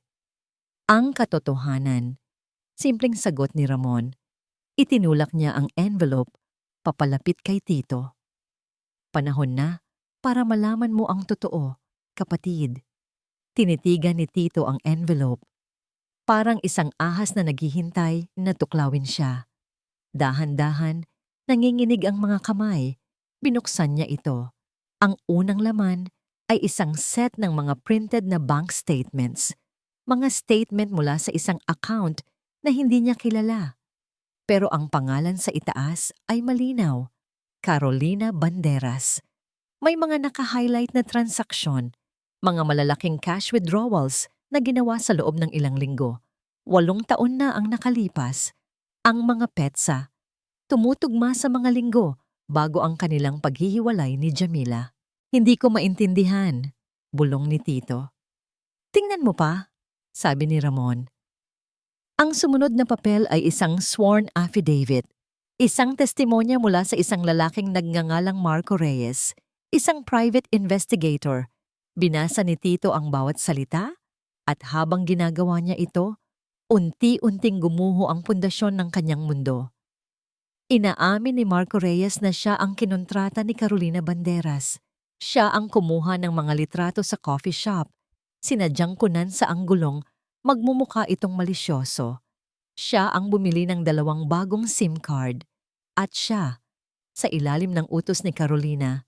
Ang katotohanan. Simpleng sagot ni Ramon. Itinulak niya ang envelope papalapit kay Tito. Panahon na para malaman mo ang totoo, kapatid. Tinitigan ni Tito ang envelope. Parang isang ahas na naghihintay na tuklawin siya. Dahan-dahan, nanginginig ang mga kamay. Binuksan niya ito. Ang unang laman ay isang set ng mga printed na bank statements. Mga statement mula sa isang account na hindi niya kilala. Pero ang pangalan sa itaas ay malinaw, Carolina Banderas. May mga naka-highlight na transaksyon, mga malalaking cash withdrawals na ginawa sa loob ng ilang linggo. 8 taon na ang nakalipas. Ang mga petsa, tumutugma sa mga linggo bago ang kanilang paghihiwalay ni Jamila. Hindi ko maintindihan, bulong ni Tito. Tingnan mo pa, sabi ni Ramon. Ang sumunod na papel ay isang sworn affidavit, isang testimonya mula sa isang lalaking nagngangalang Marco Reyes, isang private investigator. Binasa ni Tito ang bawat salita at habang ginagawa niya ito, unti-unting gumuho ang pundasyon ng kanyang mundo. Inaamin ni Marco Reyes na siya ang kinontrata ni Carolina Banderas. Siya ang kumuha ng mga litrato sa coffee shop. Sinadyang kunan sa anggulong, magmumukha itong malisyoso. Siya ang bumili ng 2 bagong SIM card. At siya, sa ilalim ng utos ni Carolina,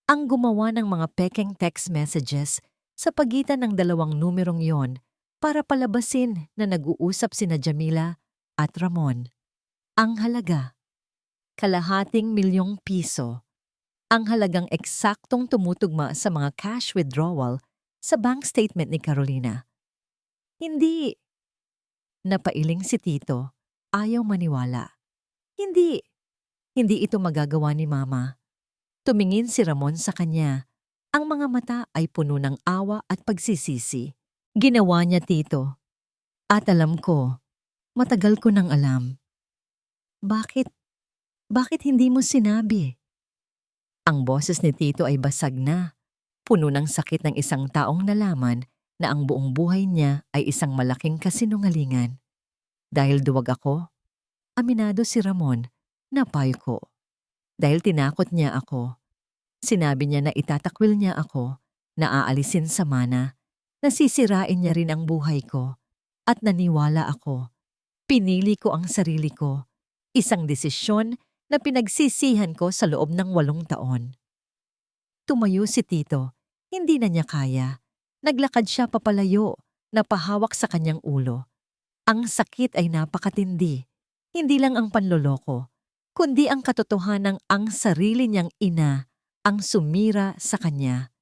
ang gumawa ng mga pekeng text messages sa pagitan ng 2 numerong yon para palabasin na nag-uusap sina Jamila at Ramon. Ang halaga, ₱250,000. Ang halagang eksaktong tumutugma sa mga cash withdrawal sa bank statement ni Carolina. Hindi. Napailing si Tito, ayaw maniwala. Hindi. Hindi ito magagawa ni Mama. Tumingin si Ramon sa kanya. Ang mga mata ay puno ng awa at pagsisisi. Ginawa niya, Tito. At alam ko, matagal ko nang alam. Bakit? Bakit hindi mo sinabi? Ang boses ni Tito ay basag na. Puno ng sakit ng isang taong nalaman na ang buong buhay niya ay isang malaking kasinungalingan. Dahil duwag ako, aminado si Ramon, napayo ko. Dahil tinakot niya ako, sinabi niya na itatakwil niya ako, na aalisin sa mana, nasisirain niya rin ang buhay ko, at naniwala ako. Pinili ko ang sarili ko, isang desisyon na pinagsisihan ko sa loob ng 8 taon. Tumayo si Tito, hindi na niya kaya. Naglakad siya papalayo, napahawak sa kanyang ulo. Ang sakit ay napakatindi, hindi lang ang panloloko, kundi ang katotohanang ang sarili niyang ina ang sumira sa kanya,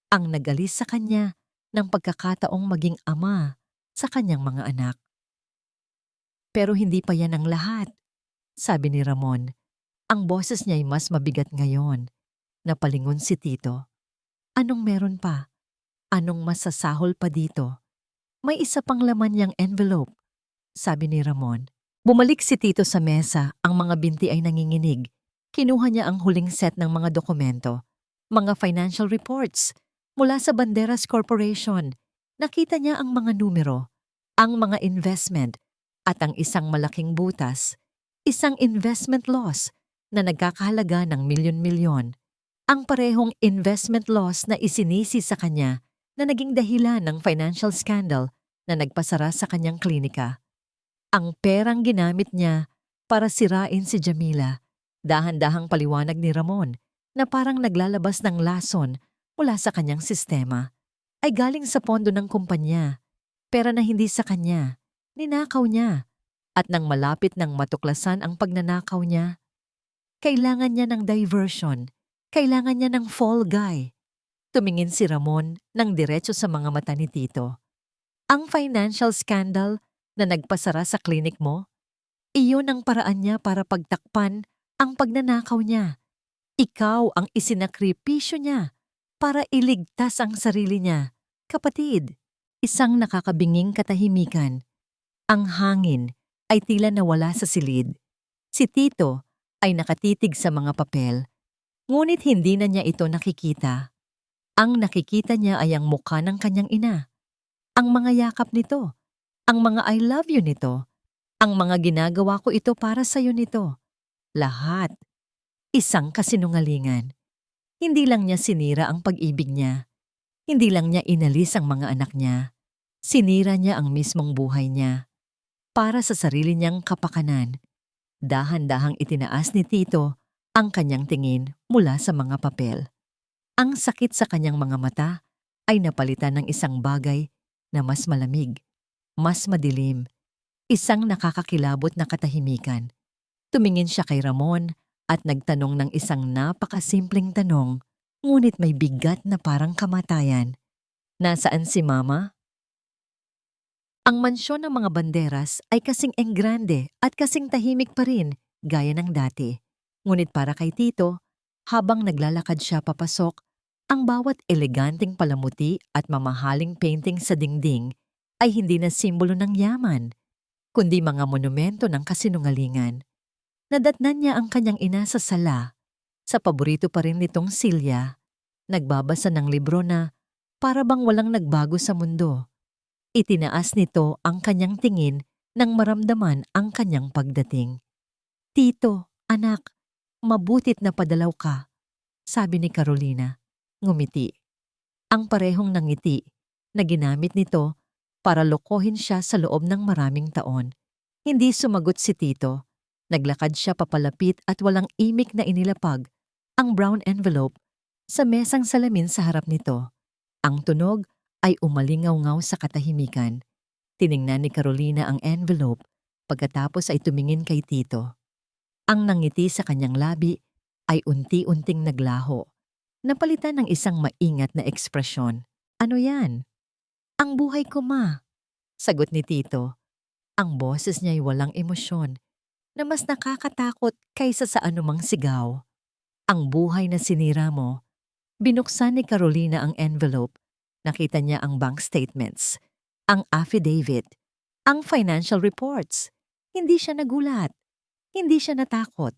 ang nagalis sa kanya ng pagkakataong maging ama sa kanyang mga anak. Pero hindi pa yan ang lahat, sabi ni Ramon. Ang boses niya ay mas mabigat ngayon. Napalingon si Tito. Anong meron pa? Anong masasahol pa dito? May isa pang laman niyang envelope, sabi ni Ramon. Bumalik si Tito sa mesa, ang mga binti ay nanginginig. Kinuha niya ang huling set ng mga dokumento, mga financial reports, mula sa Banderas Corporation. Nakita niya ang mga numero, ang mga investment, at ang isang malaking butas, isang investment loss na nagkakahalaga ng milyon-milyon. Ang parehong investment loss na isinisi sa kanya na naging dahilan ng financial scandal na nagpasara sa kanyang klinika. Ang perang ginamit niya para sirain si Jamila, dahan-dahang paliwanag ni Ramon na parang naglalabas ng lason mula sa kanyang sistema, ay galing sa pondo ng kumpanya, pera na hindi sa kanya, ninakaw niya, at nang malapit ng matuklasan ang pagnanakaw niya, kailangan niya ng diversion, kailangan niya ng fall guy. Tumingin si Ramon ng diretso sa mga mata ni Tito. Ang financial scandal na nagpasara sa klinik mo, iyon ang paraan niya para pagtakpan ang pagnanakaw niya. Ikaw ang isinakripisyo niya para iligtas ang sarili niya. Kapatid, isang nakakabinging katahimikan. Ang hangin ay tila nawala sa silid. Si Tito ay nakatitig sa mga papel, ngunit hindi na niya ito nakikita. Ang nakikita niya ay ang mukha ng kanyang ina, ang mga yakap nito, ang mga I love you nito, ang mga ginagawa ko ito para sa'yo nito. Lahat. Isang kasinungalingan. Hindi lang niya sinira ang pag-ibig niya. Hindi lang niya inalis ang mga anak niya. Sinira niya ang mismong buhay niya. Para sa sarili niyang kapakanan, dahan-dahang itinaas ni Tito ang kanyang tingin mula sa mga papel. Ang sakit sa kanyang mga mata ay napalitan ng isang bagay na mas malamig, mas madilim, isang nakakakilabot na katahimikan. Tumingin siya kay Ramon at nagtanong ng isang napakasimpleng tanong, ngunit may bigat na parang kamatayan. Nasaan si Mama? Ang mansyon ng mga Banderas ay kasing enggrande at kasing tahimik pa rin, gaya ng dati. Ngunit para kay Tito, habang naglalakad siya papasok, ang bawat eleganteng palamuti at mamahaling painting sa dingding ay hindi na simbolo ng yaman, kundi mga monumento ng kasinungalingan. Nadatnan niya ang kanyang ina sa sala, sa paborito pa rin nitong silya, Nagbabasa ng libro na para bang walang nagbago sa mundo. Itinaas nito ang kanyang tingin nang maramdaman ang kanyang pagdating. Tito, anak, mabutit na padalaw ka, sabi ni Carolina. Ngumiti. Ang parehong nangiti na ginamit nito para lokohin siya sa loob ng maraming taon. Hindi sumagot si Tito. Naglakad siya papalapit at walang imik na inilapag ang brown envelope sa mesang salamin sa harap nito. Ang tunog ay umalingaw-ngaw sa katahimikan. Tiningnan ni Carolina ang envelope pagkatapos ay tumingin kay Tito. Ang nangiti sa kanyang labi ay unti-unting naglaho. Napalitan ng isang maingat na ekspresyon. Ano yan? Ang buhay ko, ma. Sagot ni Tito. Ang boses niya ay walang emosyon na mas nakakatakot kaysa sa anumang sigaw. Ang buhay na sinira mo. Binuksan ni Carolina ang envelope. Nakita niya ang bank statements, ang affidavit, ang financial reports. Hindi siya nagulat. Hindi siya natakot.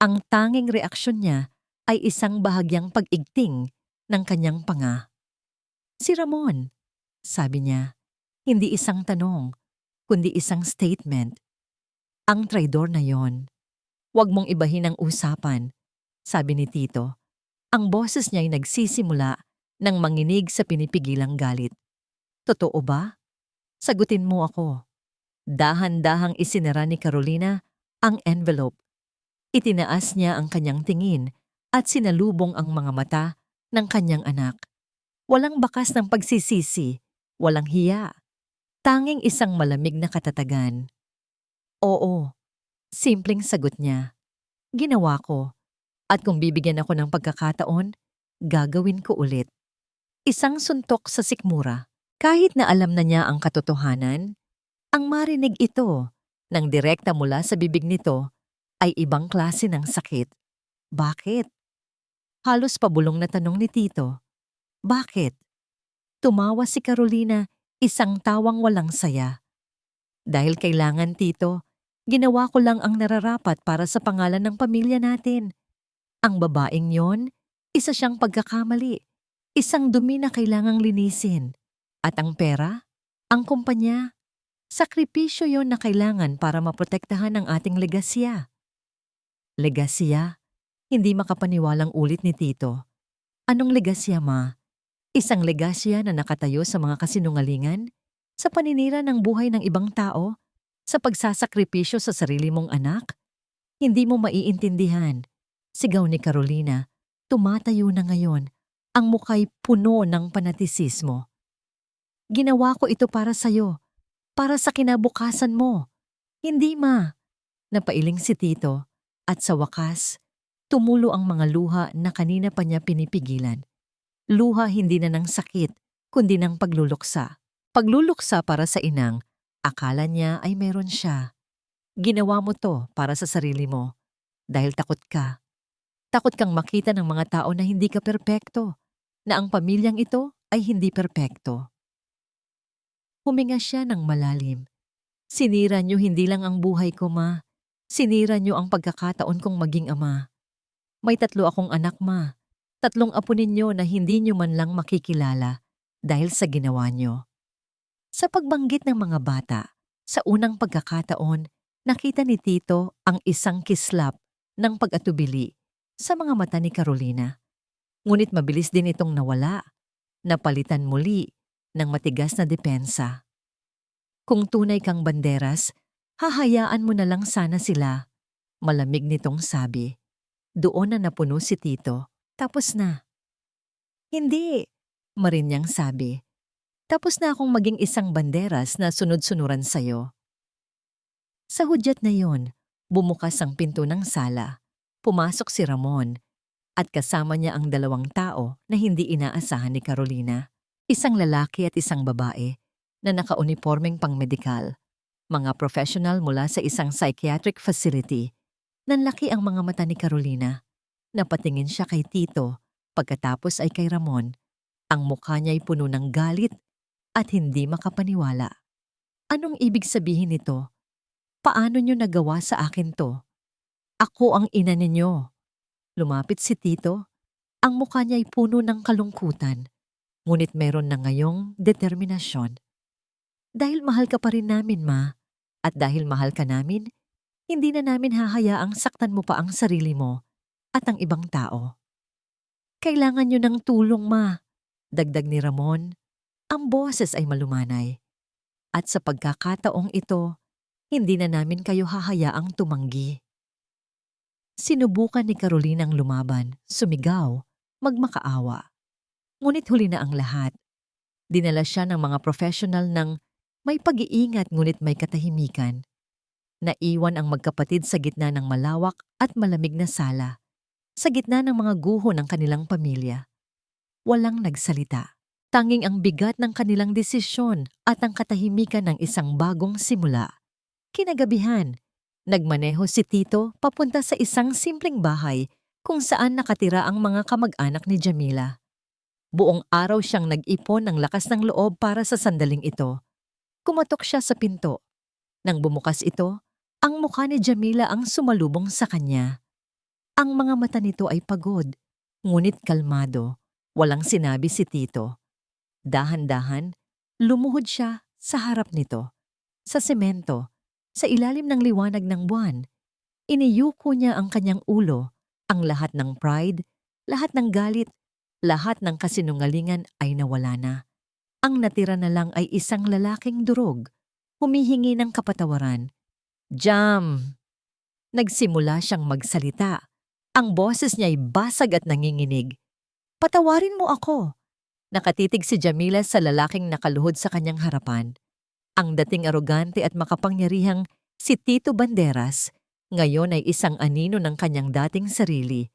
Ang tanging reaksyon niya ay isang bahagyang pag-igting ng kanyang panga. Si Ramon, sabi niya, hindi isang tanong, kundi isang statement. Ang traidor na yon. Huwag mong ibahin ang usapan, sabi ni Tito. Ang boses niya ay nagsisimula ng manginig sa pinipigilang galit. Totoo ba? Sagutin mo ako. Dahan-dahang isinara ni Carolina ang envelope. Itinaas niya ang kanyang tingin at sinalubong ang mga mata ng kanyang anak. Walang bakas ng pagsisisi, walang hiya. Tanging isang malamig na katatagan. Oo, simpleng sagot niya. Ginawa ko. At kung bibigyan ako ng pagkakataon, gagawin ko ulit. Isang suntok sa sikmura. Kahit na alam na niya ang katotohanan, ang marinig ito ng direkta mula sa bibig nito ay ibang klase ng sakit. Bakit? Halos pabulong na tanong ni Tito. Bakit? Tumawa si Carolina, isang tawang walang saya. Dahil kailangan, Tito, ginawa ko lang ang nararapat para sa pangalan ng pamilya natin. Ang babaeng yon, isa siyang pagkakamali. Isang dumi na kailangang linisin. At ang pera? Ang kumpanya? Sakripisyo yon na kailangan para maprotektahan ang ating legasya. Legasya? Hindi makapaniwalang ulit ni Tito. Anong legasya, ma? Isang legasya na nakatayo sa mga kasinungalingan? Sa paninira ng buhay ng ibang tao? Sa pagsasakripisyo sa sarili mong anak? Hindi mo maiintindihan. Sigaw ni Carolina, tumatayo na ngayon. Ang muka'y puno ng panatisismo. Ginawa ko ito para sa'yo. Para sa kinabukasan mo. Hindi, ma. Napailing si Tito at sa wakas, tumulo ang mga luha na kanina pa niya pinipigilan. Luha hindi na ng sakit, kundi ng pagluluksa. Pagluluksa para sa inang, akala niya ay meron siya. Ginawa mo to para sa sarili mo. Dahil takot ka. Takot kang makita ng mga tao na hindi ka perpekto, na ang pamilyang ito ay hindi perpekto. Huminga siya ng malalim. Sinira niyo hindi lang ang buhay ko, ma. Sinira niyo ang pagkakataon kong maging ama. May 3 akong anak, ma. 3 apo ninyo na hindi niyo man lang makikilala dahil sa ginawa niyo. Sa pagbanggit ng mga bata, sa unang pagkakataon, nakita ni Tito ang isang kislap ng pag-atubili sa mga mata ni Carolina. Ngunit mabilis din itong nawala, napalitan muli ng matigas na depensa. Kung tunay kang banderas, hahayaan mo na lang sana sila. Malamig nitong sabi. Doon na napuno si Tito. Tapos na. Hindi, Marinyang sabi. Tapos na akong maging isang banderas na sunod-sunuran sa'yo. Sa hudyat na yon, bumukas ang pinto ng sala. Pumasok si Ramon at kasama niya ang 2 tao na hindi inaasahan ni Carolina. Isang lalaki at isang babae na nakaunipormeng pang-medikal. Mga professional mula sa isang psychiatric facility. Nanlaki ang mga mata ni Carolina. Napatingin siya kay Tito, pagkatapos ay kay Ramon. Ang mukha niya'y puno ng galit at hindi makapaniwala. Anong ibig sabihin nito? Paano niyo nagawa sa akin to? Ako ang ina ninyo. Lumapit si Tito. Ang mukha niya ay puno ng kalungkutan, ngunit meron na ngayong determinasyon. Dahil mahal ka pa rin namin, Ma, at dahil mahal ka namin, hindi na namin hahayaang saktan mo pa ang sarili mo at ang ibang tao. Kailangan niyo ng tulong, Ma, dagdag ni Ramon. Ang boses ay malumanay. At sa pagkakataong ito, hindi na namin kayo hahayaang tumanggi. Sinubukan ni Carolina ang lumaban, sumigaw, magmakaawa. Ngunit huli na ang lahat. Dinala siya ng mga professional ng may pag-iingat ngunit may katahimikan. Naiwan ang magkapatid sa gitna ng malawak at malamig na sala, sa gitna ng mga guho ng kanilang pamilya. Walang nagsalita. Tanging ang bigat ng kanilang desisyon at ang katahimikan ng isang bagong simula. Kinagabihan, nagmaneho si Tito papunta sa isang simpleng bahay kung saan nakatira ang mga kamag-anak ni Jamila. Buong araw siyang nag-ipon ng lakas ng loob para sa sandaling ito. Kumatok siya sa pinto. Nang bumukas ito, ang mukha ni Jamila ang sumalubong sa kanya. Ang mga mata nito ay pagod, ngunit kalmado. Walang sinabi si Tito. Dahan-dahan, lumuhod siya sa harap nito. Sa semento, sa ilalim ng liwanag ng buwan, iniyuko niya ang kanyang ulo. Ang lahat ng pride, lahat ng galit, lahat ng kasinungalingan ay nawala na. Ang natira na lang ay isang lalaking durog, humihingi ng kapatawaran. Jam! Nagsimula siyang magsalita. Ang boses niya ay basag at nanginginig. Patawarin mo ako! Nakatitig si Jamila sa lalaking nakaluhod sa kanyang harapan. Ang dating arogante at makapangyarihang si Tito Banderas, ngayon ay isang anino ng kanyang dating sarili.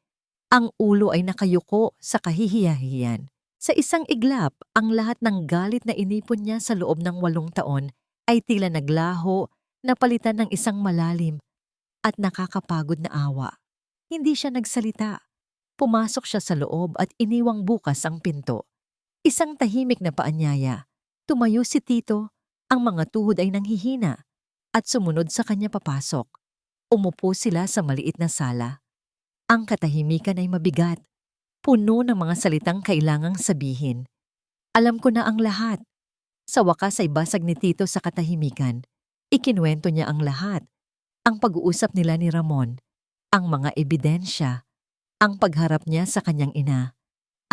Ang ulo ay nakayuko sa kahihiyahiyan. Sa isang iglap, ang lahat ng galit na inipon niya sa loob ng 8 taon ay tila naglaho, napalitan ng isang malalim at nakakapagod na awa. Hindi siya nagsalita. Pumasok siya sa loob at iniwang bukas ang pinto. Isang tahimik na paanyaya. Tumayo si Tito, ang mga tuhod ay nanghihina, at sumunod sa kanya papasok. Umupo sila sa maliit na sala. Ang katahimikan ay mabigat, puno ng mga salitang kailangang sabihin. Alam ko na ang lahat. Sa wakas ay basag ni Tito sa katahimikan. Ikinuwento niya ang lahat. Ang pag-uusap nila ni Ramon, ang mga ebidensya, ang pagharap niya sa kanyang ina.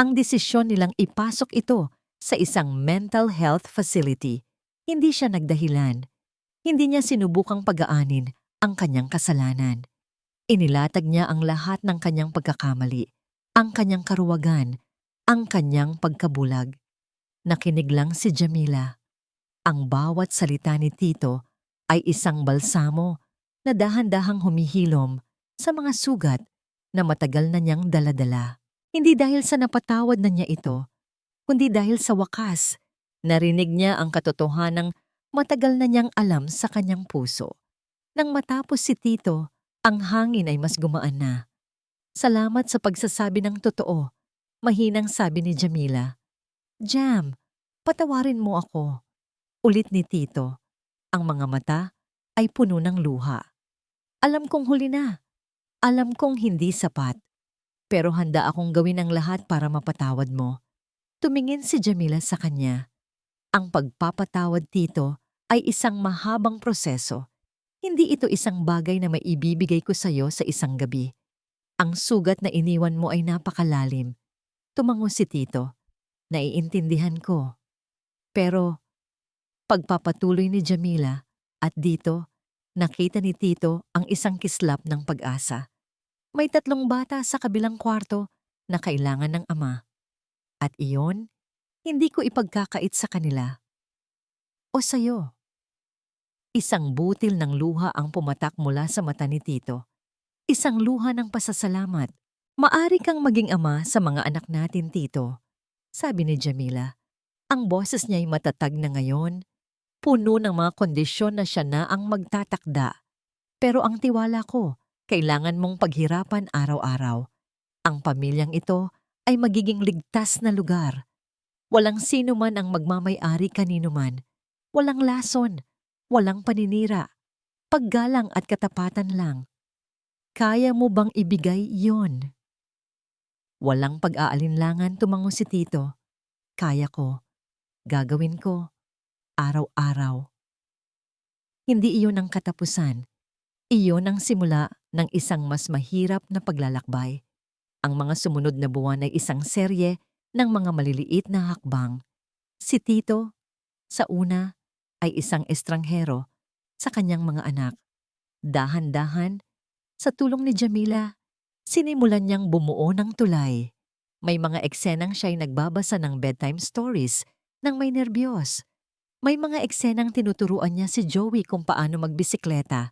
Ang desisyon nilang ipasok ito sa isang mental health facility. Hindi siya nagdahilan. Hindi niya sinubukang pagaanin ang kanyang kasalanan. Inilatag niya ang lahat ng kanyang pagkakamali, ang kanyang karuwagan, ang kanyang pagkabulag. Nakinig lang si Jamila. Ang bawat salita ni Tito ay isang balsamo na dahan-dahang humihilom sa mga sugat na matagal na niyang daladala. Hindi dahil sa napatawad na niya ito, kundi dahil sa wakas, narinig niya ang katotohanang matagal na niyang alam sa kanyang puso. Nang matapos si Tito, ang hangin ay mas gumaan na. Salamat sa pagsasabi ng totoo, mahinang sabi ni Jamila. Jam, patawarin mo ako. Ulit ni Tito. Ang mga mata ay puno ng luha. Alam kong huli na. Alam kong hindi sapat. Pero handa akong gawin ang lahat para mapatawad mo. Tumingin si Jamila sa kanya. Ang pagpapatawad, Tito, ay isang mahabang proseso. Hindi ito isang bagay na maibibigay ko sa iyo sa isang gabi. Ang sugat na iniwan mo ay napakalalim. Tumango si Tito. Naiintindihan ko. Pero pagpapatuloy ni Jamila at dito, nakita ni Tito ang isang kislap ng pag-asa. May 3 bata sa kabilang kwarto na kailangan ng ama. At iyon, hindi ko ipagkakait sa kanila. O sayo. Isang butil ng luha ang pumatak mula sa mata ni Tito. Isang luha ng pasasalamat. Maari kang maging ama sa mga anak natin, Tito, sabi ni Jamila. Ang boses niya ay matatag na ngayon, puno ng mga kondisyon na siya na ang magtatakda. Pero ang tiwala ko, kailangan mong paghirapan araw-araw. Ang pamilyang ito ay magiging ligtas na lugar. Walang sino man ang magmamay-ari kanino man. Walang lason, walang paninira. Paggalang at katapatan lang. Kaya mo bang ibigay yon? Walang pag-aalinlangan tumango si Tito. Kaya ko, gagawin ko, araw-araw. Hindi iyon ang katapusan. Iyon ang simula ng isang mas mahirap na paglalakbay. Ang mga sumunod na buwan ay isang serye ng mga maliliit na hakbang. Si Tito, sa una, ay isang estranghero sa kanyang mga anak. Dahan-dahan, sa tulong ni Jamila, sinimulan niyang bumuo ng tulay. May mga eksenang siya'y nagbabasa ng bedtime stories nang may nerbiyos. May mga eksenang tinuturuan niya si Joey kung paano magbisikleta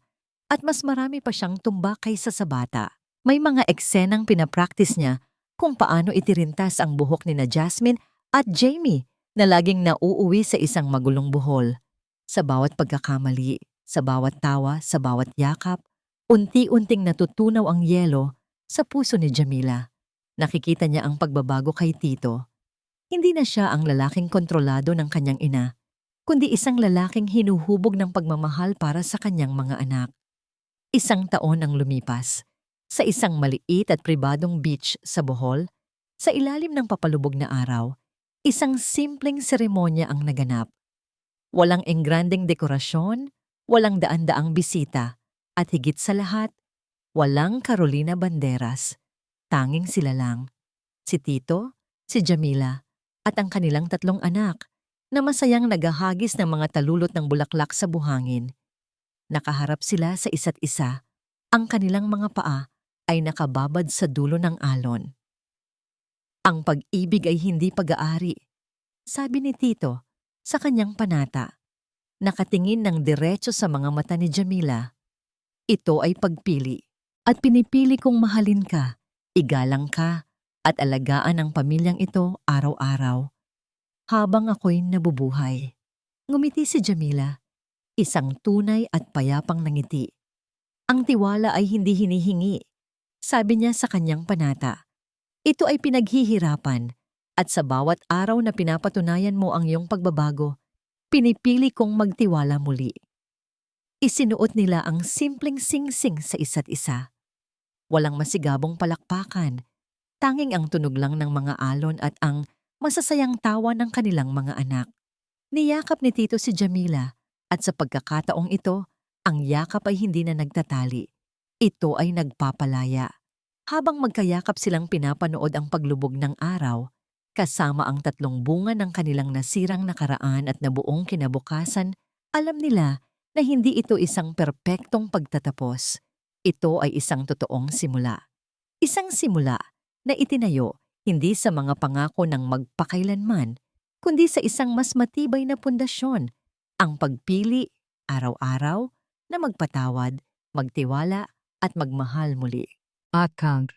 at mas marami pa siyang tumba kaysa sa bata. May mga eksenang pinapractice niya kung paano itirintas ang buhok ni na Jasmine at Jamie na laging nauuwi sa isang magulong buhol. Sa bawat pagkakamali, sa bawat tawa, sa bawat yakap, unti-unting natutunaw ang yelo sa puso ni Jamila. Nakikita niya ang pagbabago kay Tito. Hindi na siya ang lalaking kontrolado ng kanyang ina, kundi isang lalaking hinuhubog ng pagmamahal para sa kanyang mga anak. Isang taon ang lumipas. Sa isang maliit at pribadong beach sa Bohol, sa ilalim ng papalubog na araw, isang simpleng seremonya ang naganap. Walang engrandeng dekorasyon, walang daan-daang bisita, at higit sa lahat, walang Carolina Banderas. Tanging sila lang, si Tito, si Jamila, at ang kanilang 3 anak na masayang naghahagis ng mga talulot ng bulaklak sa buhangin. Nakaharap sila sa isa't isa, ang kanilang mga paa ay nakababad sa dulo ng alon. Ang pag-ibig ay hindi pag-aari, sabi ni Tito sa kanyang panata. Nakatingin ng diretso sa mga mata ni Jamila. Ito ay pagpili, at pinipili kong mahalin ka, igalang ka, at alagaan ang pamilyang ito araw-araw. Habang ako'y nabubuhay. Ngumiti si Jamila, isang tunay at payapang nangiti. Ang tiwala ay hindi hinihingi, sabi niya sa kanyang panata. Ito ay pinaghihirapan, at sa bawat araw na pinapatunayan mo ang iyong pagbabago, pinipili kong magtiwala muli. Isinuot nila ang simpleng singsing sa isa't isa. Walang masigabong palakpakan, tanging ang tunog lang ng mga alon at ang masasayang tawa ng kanilang mga anak. Niyakap ni Tito si Jamila, at sa pagkakataong ito, ang yakap ay hindi na nagtatali. Ito ay nagpapalaya. Habang magkayakap silang pinapanood ang paglubog ng araw, kasama ang 3 bunga ng kanilang nasirang nakaraan at nabuong kinabukasan, alam nila na hindi ito isang perpektong pagtatapos. Ito ay isang totoong simula. Isang simula na itinayo hindi sa mga pangako ng magpakailanman, kundi sa isang mas matibay na pundasyon, ang pagpili, araw-araw, na magpatawad, magtiwala at magmahal muli. Account